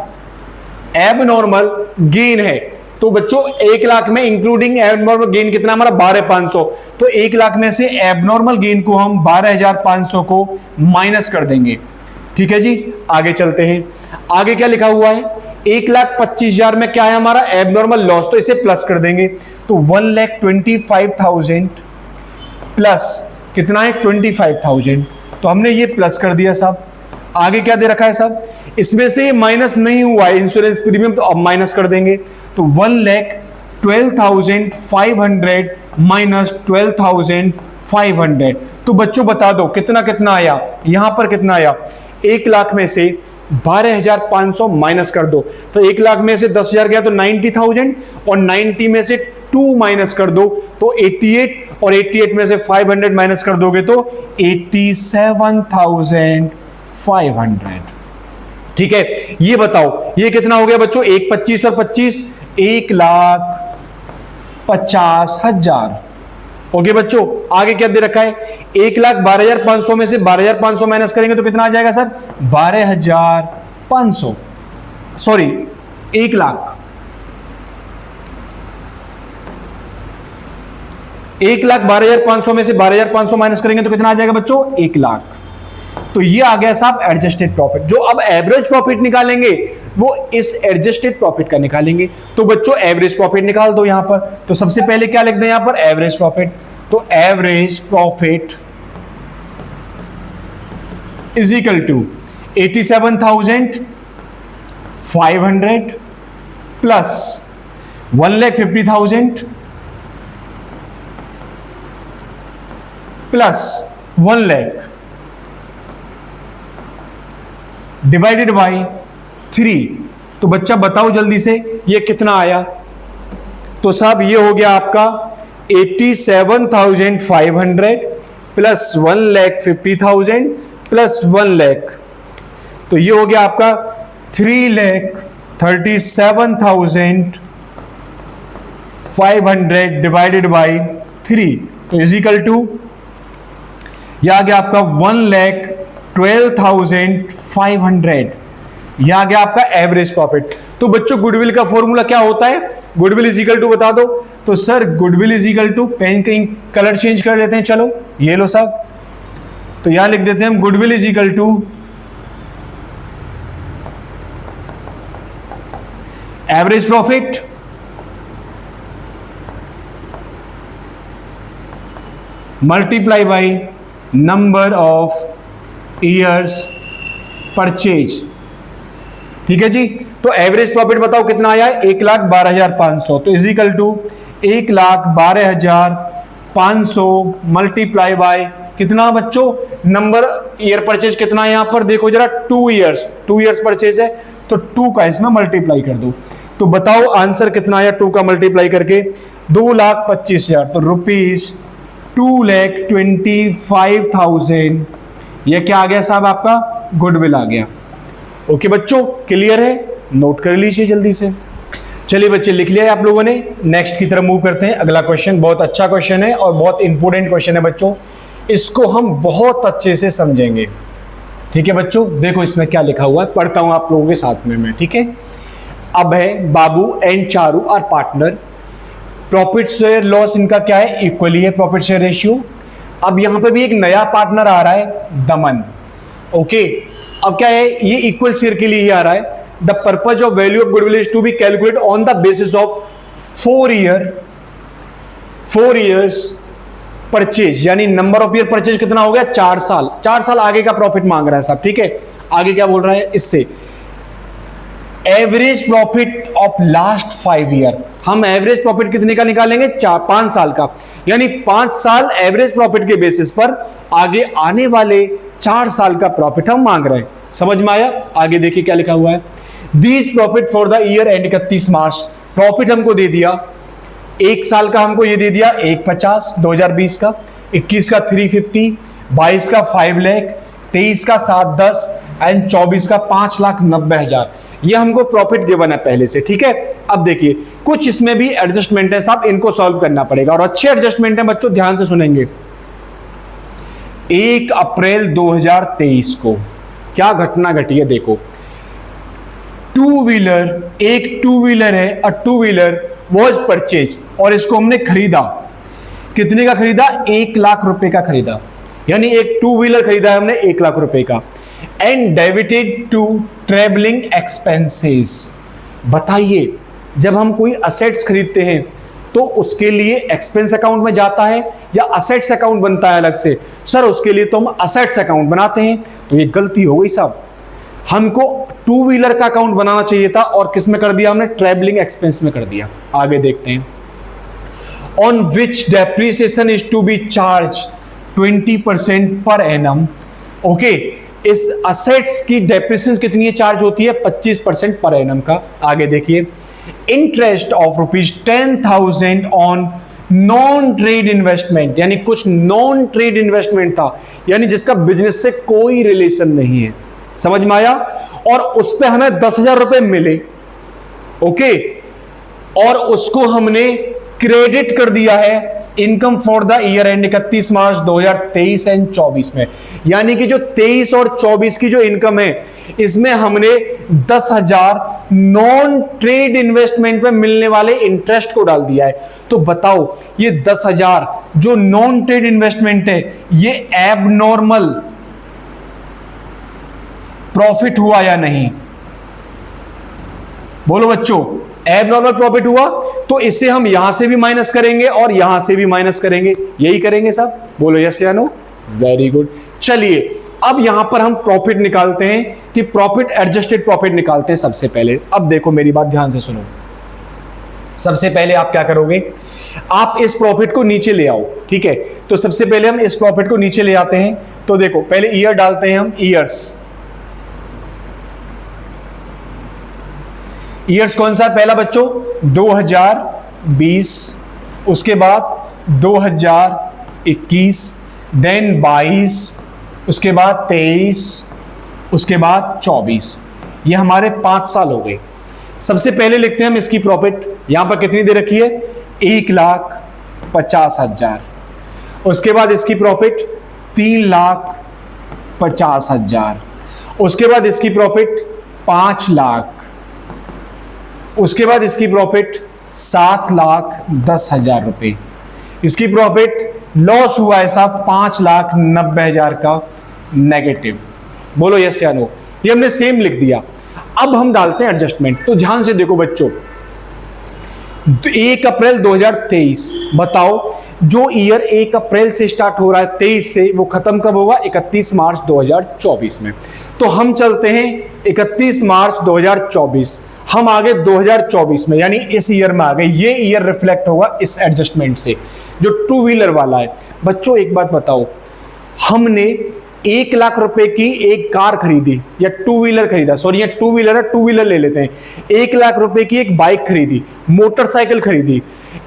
एबनॉर्मल गेन है। तो बच्चों 1 लाख में इंक्लूडिंग एबनॉर्मल गेन कितना हमारा, 12,500। तो 1 लाख में से एबनॉर्मल गेन को हम 12,500 को माइनस कर देंगे, ठीक है जी। आगे चलते हैं, आगे क्या लिखा हुआ है, 1,25,000 में क्या है हमारा एबनॉर्मल लॉस, तो इसे प्लस कर देंगे। तो 1,25,000 प्लस कितना है 25,000, तो हमने ये प्लस कर दिया साहब। आगे क्या दे रखा है साहब, इसमें से माइनस नहीं हुआ है इंश्योरेंस प्रीमियम, तो अब माइनस कर देंगे। तो 1,12,500 माइनस 12,500। तो बच्चों बता दो कितना कितना आया, यहां पर कितना आया, 1 लाख में से 12,500 माइनस कर दो। तो 1 लाख में से 10,000 गया तो 90,000, और 90 में से 2 माइनस कर दो तो 88, और 88 में से 500 माइनस कर दोगे तो 87,500। ठीक है, ये बताओ ये कितना हो गया बच्चों, 1,25 और 25, 1,50,000। ओके बच्चों, आगे क्या दे रखा है, 1,12,500 में से 12,500 माइनस करेंगे तो कितना आ जाएगा सर, 12,500, सॉरी 1 लाख, 1,12,500 में से 12,500 माइनस करेंगे तो कितना आ जाएगा बच्चों, 1 लाख। तो ये आ गया साहब एडजस्टेड प्रॉफिट। जो अब एवरेज प्रॉफिट निकालेंगे वो इस एडजस्टेड प्रॉफिट का निकालेंगे। तो बच्चों एवरेज प्रॉफिट निकाल दो यहां पर। तो सबसे पहले क्या लिख दें यहां पर, एवरेज प्रॉफिट। तो average profit is equal to 87,500 plus 1,50,000 plus 1 lakh divided by 3। तो बच्चा बताओ जल्दी से ये कितना आया। तो साहब ये हो गया आपका 87,500 प्लस 1,50,000 प्लस 1 लाख। तो ये हो गया आपका 3,37,500 डिवाइडेड बाई 3। तो इज इक्वल टू यह आ गया आपका 1,12,500। यह आ गया आपका एवरेज प्रॉफिट। तो बच्चों गुडविल का फॉर्मूला क्या होता है, गुडविल इज इक्वल टू बता दो। तो sir goodwill is equal to, pen कहीं कलर चेंज कर लेते हैं, चलो ये लो साहब। तो यहां लिख देते हैं हम goodwill is equal to average profit multiply by number of years purchase. ठीक है जी। तो एवरेज प्रॉफिट बताओ कितना आया है, 1,12,500। तो is equal to 1,12,500 multiply by कितना बच्चों, नंबर ईयर परचेज कितना है यहां पर देखो जरा, 2 ईयर्स परचेज है, तो 2 का इसमें मल्टीप्लाई कर दो। तो बताओ आंसर कितना आया 2 का मल्टीप्लाई करके, 2,25,000। तो रुपीज 2,25,000। यह क्या आ गया साहब आपका, गुडविल आ गया। ओके बच्चों क्लियर है, नोट कर लीजिए जल्दी से। चलिए बच्चे, लिख लिया है आप लोगों ने। नेक्स्ट की तरफ मूव करते हैं। अगला क्वेश्चन बहुत अच्छा क्वेश्चन है और बहुत इंपॉर्टेंट क्वेश्चन है बच्चों, इसको हम बहुत अच्छे से समझेंगे। ठीक है बच्चों, देखो इसमें क्या लिखा हुआ है, पढ़ता हूं आप लोगों के साथ में मैं। ठीक है, अब है Babu and Charu are partner, profit share loss इनका क्या है, इक्वली है प्रॉफिट शेयर रेशियो। अब यहां पे भी एक नया पार्टनर आ रहा है, दमन। ओके, अब क्या है, ये इक्वल शेयर के लिए ही आ रहा है। The purpose of value of goodwill is to be calculate on the basis of 4 years purchase, यानी नंबर ऑफ ईयर परचेज कितना हो गया, 4 साल। 4 साल आगे का प्रॉफिट मांग रहा है साहब। ठीक है, आगे क्या बोल रहा है, इससे average profit of last 5 year, हम एवरेज प्रॉफिट कितने का निकालेंगे, 5 साल का, यानी 5 साल एवरेज प्रॉफिट के बेसिस पर आगे आने वाले 4 साल का प्रॉफिट हम मांग रहे हैं। समझ में आया? आगे देखिए क्या लिखा हुआ है, these profit for the year and 31 March, profit हमको दे दिया, 1 साल का हमको ये दे दिया 150 2020 का, 21 का 350, 22 का 5 लाख, 23 का 710 एंड 24 का 5,90,000। ये हमको प्रॉफिट गिवन है पहले से। ठीक है, अब देखिए कुछ इसमें भी एडजस्टमेंट है साहब, इनको सॉल्व करना पड़ेगा और अच्छे एडजस्टमेंट है बच्चों, ध्यान से सुनेंगे। 1 अप्रैल 2023 को क्या घटना घटी है, देखो टू व्हीलर, एक टू व्हीलर है, अ टू व्हीलर वॉज परचेज, और इसको हमने खरीदा, कितने का खरीदा, 1 लाख रुपए का खरीदा, यानी एक टू व्हीलर खरीदा है हमने 1 लाख रुपए का। And debited to travelling expenses, बताइए जब हम कोई असेट्स खरीदते हैं तो उसके लिए एक्सपेंस अकाउंट में जाता है या असेट्स अकाउंट बनता है अलग से, सर उसके लिए तो हम असेट्स अकाउंट बनाते हैं, तो ये गलती हो गई साहब, हमको टू व्हीलर का अकाउंट बनाना चाहिए था और किस में कर दिया हमने, ट्रेवलिंग एक्सपेंस में कर दिया। आगे देखते हैं, on which depreciation is to be charge 20% per annum. Okay, इस असेट्स की डेप्रिसिएशन कितनी चार्ज होती है, 25% पर एनम का। आगे देखिए, interest of ₹10,000 on non trade investment, यानी कुछ नॉन ट्रेड इन्वेस्टमेंट था, यानी जिसका बिजनेस से कोई रिलेशन नहीं है। समझ में आया? और उस पे हमें 10,000 रुपए मिले। ओके, और उसको हमने क्रेडिट कर दिया है income for the year and 31 March 2023 and 24 में, यानी कि जो 23 और 24 की जो इनकम है इसमें हमने 10,000 नॉन ट्रेड इन्वेस्टमेंट में मिलने वाले इंटरेस्ट को डाल दिया है। तो बताओ ये 10,000 जो नॉन ट्रेड इन्वेस्टमेंट है ये एबनॉर्मल प्रॉफिट हुआ या नहीं, बोलो बच्चों, एबनॉर्मल प्रॉफिट हुआ तो इससे हम यहां से भी माइनस करेंगे और यहां से भी माइनस करेंगे, यही करेंगे सब, बोलो यस या नो, वेरी गुड। चलिए अब यहां पर हम प्रॉफिट निकालते हैं कि प्रॉफिट एडजस्टेड प्रॉफिट निकालते हैं सबसे पहले। अब देखो मेरी बात ध्यान से सुनो, सबसे पहले आप क्या करोगे, आप इस प्रॉफिट को नीचे ले आओ। ठीक है, तो सबसे पहले हम इस प्रॉफिट को नीचे ले आते हैं, तो देखो पहले ईयर डालते हैं हम, ईयर्स कौन सा है पहला बच्चों, 2020, उसके बाद 2021, देन 22, उसके बाद 23, उसके बाद 24, ये हमारे 5 साल हो गए। सबसे पहले लिखते हैं हम इसकी प्रॉफिट, यहां पर कितनी दे रखी है, 1,50,000, उसके बाद इसकी प्रॉफिट 3,50,000, उसके बाद इसकी प्रॉफिट 5 लाख, उसके बाद इसकी प्रॉफिट 7,10,000 रुपए, इसकी प्रॉफिट लॉस हुआ है साहब 5,90,000 का नेगेटिव, बोलो यस या नो, ये हमने सेम लिख दिया। अब हम डालते हैं एडजस्टमेंट, तो ध्यान से देखो बच्चों, 1 अप्रैल 2023, बताओ जो ईयर 1 अप्रैल से स्टार्ट हो रहा है 23 से, वो खत्म कब होगा, 31 मार्च 2024 में। तो हम चलते हैं 31 मार्च 2024, हम आ गए 2024 में, यानी इस ईयर में आ गए, ये ईयर रिफ्लेक्ट होगा इस एडजस्टमेंट से जो टू व्हीलर वाला है। बच्चों एक बात बताओ, हमने 1 लाख रुपए की एक कार खरीदी या टू व्हीलर खरीदा, सॉरी ये टू व्हीलर है, टू व्हीलर ले लेते हैं, 1 लाख रुपए की एक बाइक खरीदी, मोटरसाइकिल खरीदी,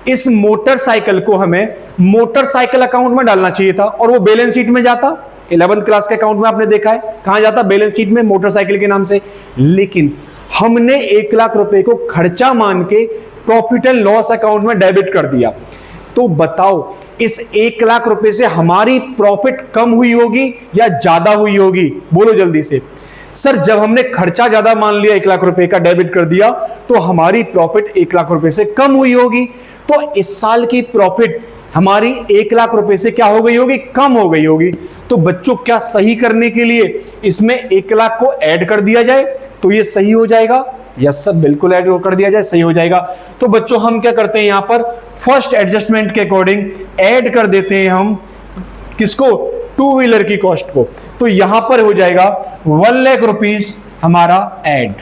इस मोटरसाइकिल को हमें मोटरसाइकिल अकाउंट में डालना चाहिए था और वो बैलेंस शीट में जाता, 11th क्लास के अकाउंट में आपने देखा है कहां जाता, बैलेंस शीट में मोटरसाइकिल के नाम से। लेकिन हमने 1 लाख रुपए को खर्चा मान के प्रॉफिट एंड लॉस अकाउंट में डेबिट कर दिया। तो बताओ इस 1 लाख रुपए से हमारी प्रॉफिट कम हुई होगी या ज्यादा हुई होगी? बोलो जल्दी से। सर जब हमने खर्चा ज्यादा मान लिया 1 लाख रुपए का डेबिट कर दिया तो हमारी प्रॉफिट 1 लाख रुपए से कम हुई होगी। तो इस साल की प्रॉफिट हमारी 1 लाख रुपए से क्या हो गई होगी? कम हो गई होगी। तो बच्चों क्या सही करने के लिए इसमें 1 लाख को ऐड कर दिया जाए तो ये सही हो जाएगा? यस सर, बिल्कुल ऐड कर दिया जाए, सही हो जाएगा। तो बच्चों हम क्या करते हैं यहां पर फर्स्ट एडजस्टमेंट के अकॉर्डिंग ऐड कर देते हैं हम किसको? 2 व्हीलर की कॉस्ट को। तो यहां पर हो जाएगा 1 लाख रुपीस हमारा ऐड,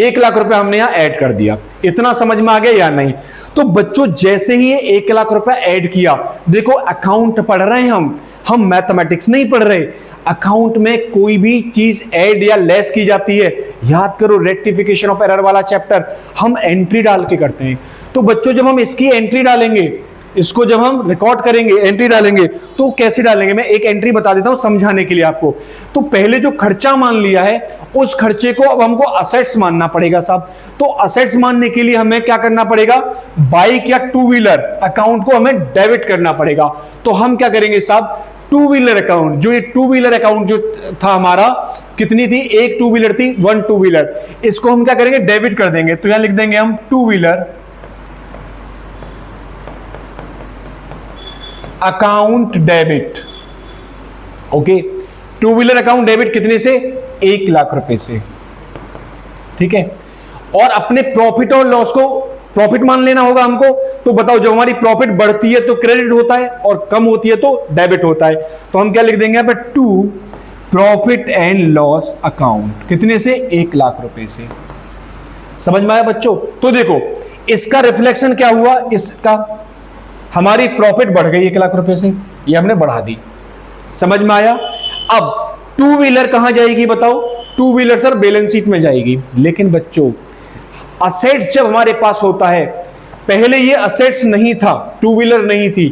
1 लाख रुपए हमने यहां ऐड कर दिया। इतना समझ में आ गया या नहीं? तो बच्चों जैसे ही ये 1 लाख रुपए ऐड किया, देखो अकाउंट पढ़ रहे हैं हम मैथमेटिक्स नहीं पढ़ रहे। अकाउंट में कोई भी चीज ऐड या लेस की जाती है, याद करो रेक्टिफिकेशन ऑफ एरर वाला चैप्टर, हम एंट्री डाल के करते हैं। तो बच्चों जब हम इसकी एंट्री डालेंगे, इसको जब हम रिकॉर्ड करेंगे, एंट्री डालेंगे, तो कैसे डालेंगे? मैं एक एंट्री बता देता हूं समझाने के लिए आपको। तो पहले जो खर्चा मान लिया है उस खर्चे को अब हमको असेट्स मानना पड़ेगा साहब। तो असेट्स मानने के लिए हमें क्या करना पड़ेगा? बाइक या 2 व्हीलर अकाउंट को हमें डेबिट करना पड़ेगा। तो हम क्या करेंगे साहब? 2 व्हीलर अकाउंट, जो ये 2 व्हीलर अकाउंट जो था हमारा, कितनी थी? एक 2 व्हीलर थी, 1 2 व्हीलर, इसको हम क्या करेंगे? डेबिट कर देंगे। तो यहां लिख देंगे हम 2 wheeler account debit. Okay, 2 wheeler account debit कितने से? 1 लाख रुपए से। ठीक है, और अपने प्रॉफिट और लॉस को प्रॉफिट मान लेना होगा हमको। तो बताओ जब हमारी प्रॉफिट बढ़ती है तो क्रेडिट होता है और कम होती है तो डेबिट होता है। तो हम क्या लिख देंगे यहां पे? 2 प्रॉफिट एंड लॉस अकाउंट, कितने से? 1 लाख रुपए से। समझ में आया बच्चों? तो देखो इसका रिफ्लेक्शन क्या हुआ? इसका हमारी प्रॉफिट बढ़ गई 1 लाख रुपए से, ये हमने बढ़ा दी। समझ में आया? अब 2 व्हीलर कहां जाएगी बताओ? 2 व्हीलर सर बैलेंस शीट में जाएगी। लेकिन बच्चों असेट्स जब हमारे पास होता है, पहले ये असेट्स नहीं था, 2 व्हीलर नहीं थी,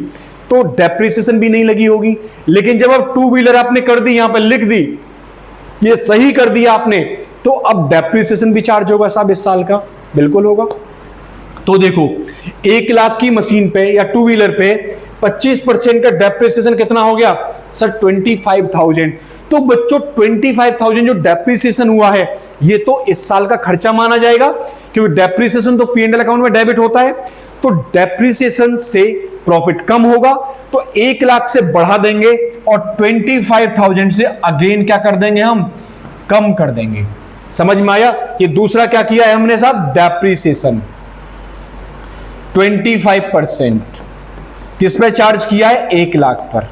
तो डेप्रिसिएशन भी नहीं लगी होगी। लेकिन जब अब 2 व्हीलर आपने कर दी, यहां पर लिख दी, ये सही कर दिया आपने, तो अब डेप्रिसिएशन भी चार्ज होगा साहब इस साल का? बिल्कुल होगा। तो देखो 1 लाख की मशीन पे या 2 व्हीलर पे 25% का डेप्रिसिएशन कितना हो गया सर? 25,000। तो बच्चों 25,000 जो डेप्रिसिएशन हुआ है, ये तो इस साल का खर्चा माना जाएगा, क्योंकि डेप्रिसिएशन तो P&L अकाउंट में डेबिट होता है। तो डेप्रिसिएशन से प्रॉफिट कम होगा, तो 1 लाख से बढ़ा देंगे और 25,000 से अगेन क्या कर देंगे? हम कम कर देंगे। समझ में आया? ये दूसरा क्या किया है हमने साहब? डेप्रिसिएशन 25% किस पे चार्ज किया है? 1 लाख पर।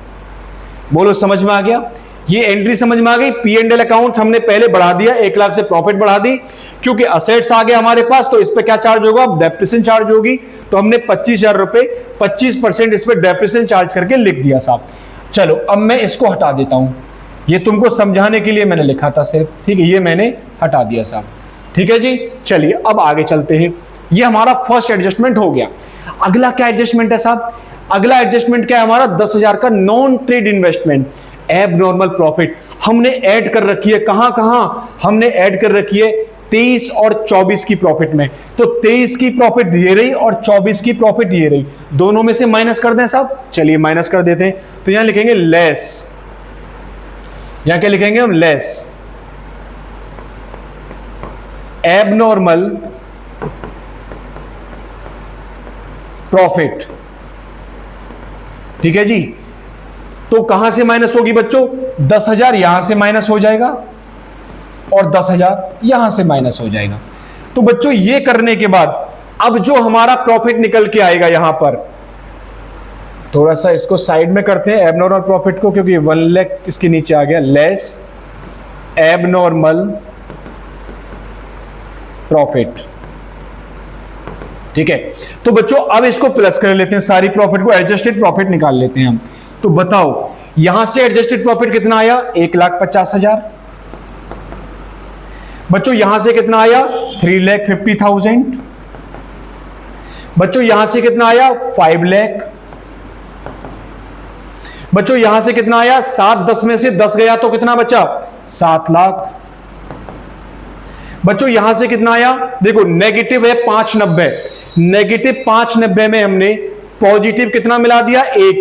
बोलो समझ में आ गया? ये एंट्री समझ में आ गई? P&L अकाउंट हमने पहले बढ़ा दिया, 1 लाख से प्रॉफिट बढ़ा दी, क्योंकि असेट्स आ गए हमारे पास, तो इस पे क्या चार्ज होगा? अब डेप्रिसिएशन चार्ज होगी। तो हमने 25,000 रुपए 25% इस पे डेप्रिसिएशन चार्ज करके लिख दिया साहब। चलो अब मैं इसको हटा देता हूं, ये तुमको समझाने के लिए मैंने लिखा था सिर्फ। ठीक है, ये मैंने हटा दिया साहब। ठीक है जी, चलिए अब आगे चलते हैं। ये हमारा फर्स्ट एडजस्टमेंट हो गया। अगला क्या एडजस्टमेंट है साहब? अगला एडजस्टमेंट क्या है हमारा? 10,000 का non trade investment, abnormal profit हमने ऐड कर रखी है। कहां हमने ऐड कर रखी है? 23 और 24 की प्रॉफिट में। तो 23 की प्रॉफिट ये रही और 24 की प्रॉफिट ये रही, दोनों में से माइनस कर दें साहब? चलिए माइनस कर देते हैं। तो यहां लिखेंगे लेस, यहां क्या लिखेंगे हम? Less abnormal profit. ठीक है जी, तो कहां से माइनस होगी बच्चों? 10,000 यहां से माइनस हो जाएगा और 10,000 यहां से माइनस हो जाएगा। तो बच्चों ये करने के बाद अब जो हमारा प्रॉफिट निकल के आएगा यहां पर, थोड़ा सा इसको साइड में करते हैं एबनॉर्मल प्रॉफिट को, क्योंकि 1 लाख इसके नीचे आ गया। Less abnormal profit. ठीक है, तो बच्चों अब इसको प्लस कर लेते हैं, सारी प्रॉफिट को एडजस्टेड प्रॉफिट निकाल लेते हैं हम। तो बताओ यहां से एडजस्टेड प्रॉफिट कितना आया? 1,50,000। बच्चों यहां से कितना आया? 3,50,000। बच्चों यहां से कितना आया? 5 लाख। बच्चों यहां से कितना आया? 7 10 में से 10 गया तो कितना बचा? 7 लाख। बच्चों यहां से कितना आया, देखो नेगेटिव है 590, नेगेटिव 590 में हमने पॉजिटिव कितना मिला दिया 1,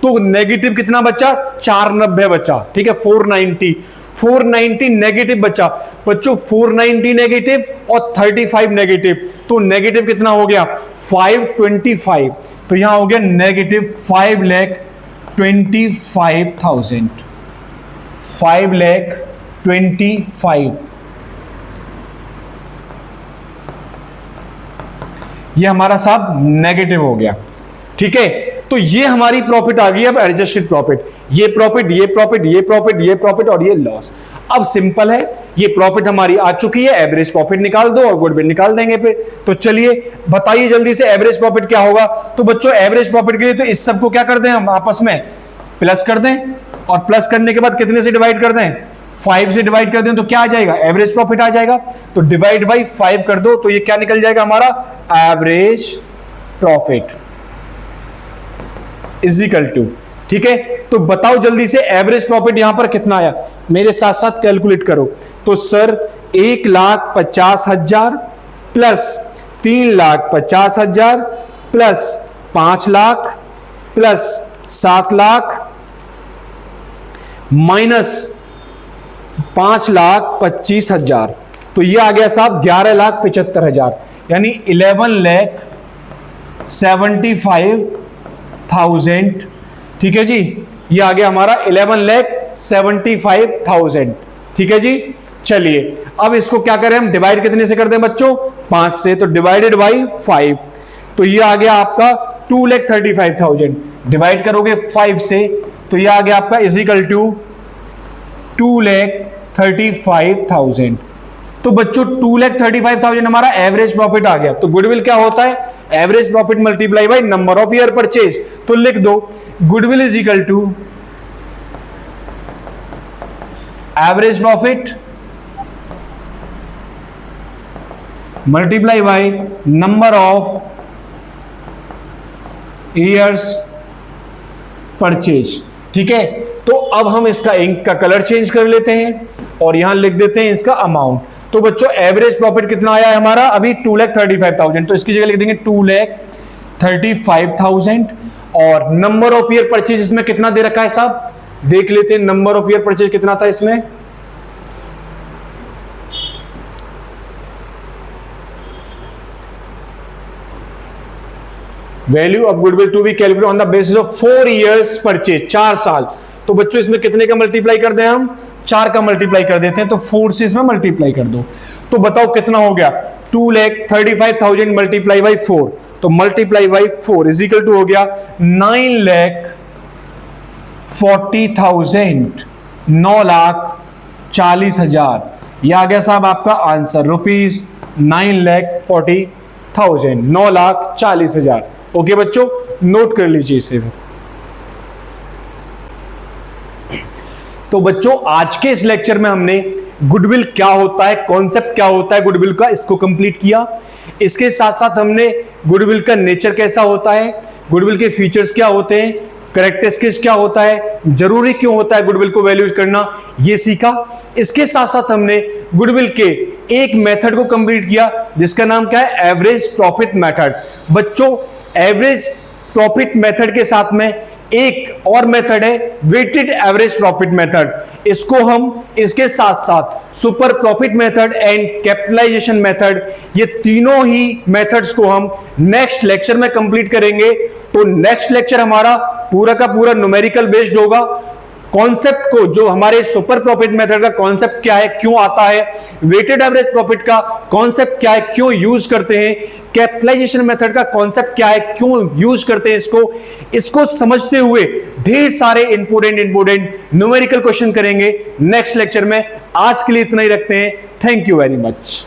तो नेगेटिव कितना बचा 490 बचा, ठीक है 490 नेगेटिव बचा बच्चों, 490 नेगेटिव और 35 नेगेटिव, तो नेगेटिव कितना हो गया 525, तो यहां हो गया नेगेटिव 5,25,000, 5,25,000, ये हमारा साहब नेगेटिव हो गया, ठीक है। तो ये हमारी प्रॉफिट आ गई। अब एडजस्टेड प्रॉफिट, ये प्रॉफिट, ये प्रॉफिट, ये प्रॉफिट, ये प्रॉफिट और ये लॉस। अब सिंपल है, ये प्रॉफिट हमारी आ चुकी है, एवरेज प्रॉफिट निकाल दो और गुडविल निकाल देंगे फिर। तो चलिए बताइए जल्दी से एवरेज प्रॉफिट क्या होगा। तो बच्चों एवरेज प्रॉफिट के लिए तो इस सबको क्या कर दें हम आपस में प्लस कर दें, और प्लस करने के बाद कितने से डिवाइड कर दें 5 से डिवाइड कर दें, तो क्या आ जाएगा एवरेज प्रॉफिट आ जाएगा। तो डिवाइड बाई 5 कर दो, तो ये क्या निकल जाएगा हमारा average profit is equal to, ठीक है। तो बताओ जल्दी से एवरेज प्रॉफिट यहां पर कितना आया, मेरे साथ साथ कैलकुलेट करो। तो sir 1,50,000 plus 3,50,000 plus 5 lakh plus 7 lakh minus 5,25,000, तो ये आ गया साहब 11,75,000, यानी 11,75,000, ठीक है जी। ये आ गया हमारा 11,75,000, ठीक है जी। चलिए अब इसको क्या करें हम, डिवाइड कितने से कर दें बच्चों 5 से, तो डिवाइडेड बाई 5, तो ये आ गया आपका 2,35,000, डिवाइड करोगे 5 से, तो ये आ गया आपका इजिकल टू 2,35,000। तो बच्चों 2,35,000 हमारा एवरेज प्रॉफिट आ गया। तो गुडविल क्या होता है, average profit multiply by number of year purchase. तो लिख दो goodwill is equal to average profit multiply by number of years purchase, ठीक है। तो अब हम इसका इंक का कलर चेंज कर लेते हैं और यहां लिख देते हैं इसका अमाउंट। तो बच्चों एवरेज प्रॉफिट कितना आया है हमारा अभी 2,35,000, तो इसकी जगह लिख देंगे 2,35,000 और नंबर ऑफ ईयर परचेज इसमें कितना दे रखा है साहब, देख लेते हैं नंबर ऑफ ईयर परचेज कितना था इसमें। Value of goodwill to be calculated on the basis of 4 years purchase, 4 साल। तो बच्चों इसमें कितने का मल्टीप्लाई कर दें हम, 4 का मल्टीप्लाई कर देते हैं, तो 4 से इसमें मल्टीप्लाई कर दो। तो बताओ कितना हो गया 2,35,000 मल्टीप्लाई बाई 4, तो multiply by 4 is equal to हो गया 9,40,000, 9,40,000। यह आ गया साहब आपका आंसर रुपीज 9,40,000, 9,40,000। ओके बच्चों नोट कर लीजिए इसे। तो बच्चों आज के इस लेक्चर में हमने गुडविल क्या होता है, कॉन्सेप्ट क्या होता है गुडविल का, इसको कंप्लीट किया। इसके साथ साथ हमने गुडविल का नेचर कैसा होता है, गुडविल के फीचर्स क्या होते हैं, कैरेक्टरिस्टिक्स क्या होता है, जरूरी क्यों होता है गुडविल को वैल्यू करना, ये सीखा। इसके साथ साथ हमने गुडविल के एक मेथड को कंप्लीट किया जिसका नाम क्या है, एवरेज प्रॉफिट मेथड। बच्चों एवरेज प्रॉफिट मेथड के साथ में एक और मेथड है वेटेड एवरेज प्रॉफिट मेथड। इसको हम इसके साथ साथ super profit method and capitalisation method, ये तीनों ही मेथड्स को हम नेक्स्ट लेक्चर में कंप्लीट करेंगे। तो नेक्स्ट लेक्चर हमारा पूरा का पूरा न्यूमेरिकल बेस्ड होगा। कॉन्सेप्ट को, जो हमारे सुपर प्रॉफिट मेथड का कॉन्सेप्ट क्या है, क्यों आता है, वेटेड एवरेज प्रॉफिट का कॉन्सेप्ट क्या है, क्यों यूज करते हैं, कैपिटलाइजेशन मेथड का कॉन्सेप्ट क्या है, क्यों यूज करते हैं, इसको समझते हुए ढेर सारे इंपोर्टेंट न्यूमेरिकल क्वेश्चन करेंगे नेक्स्ट लेक्चर में। आज के लिए इतना ही रखते हैं। Thank you very much.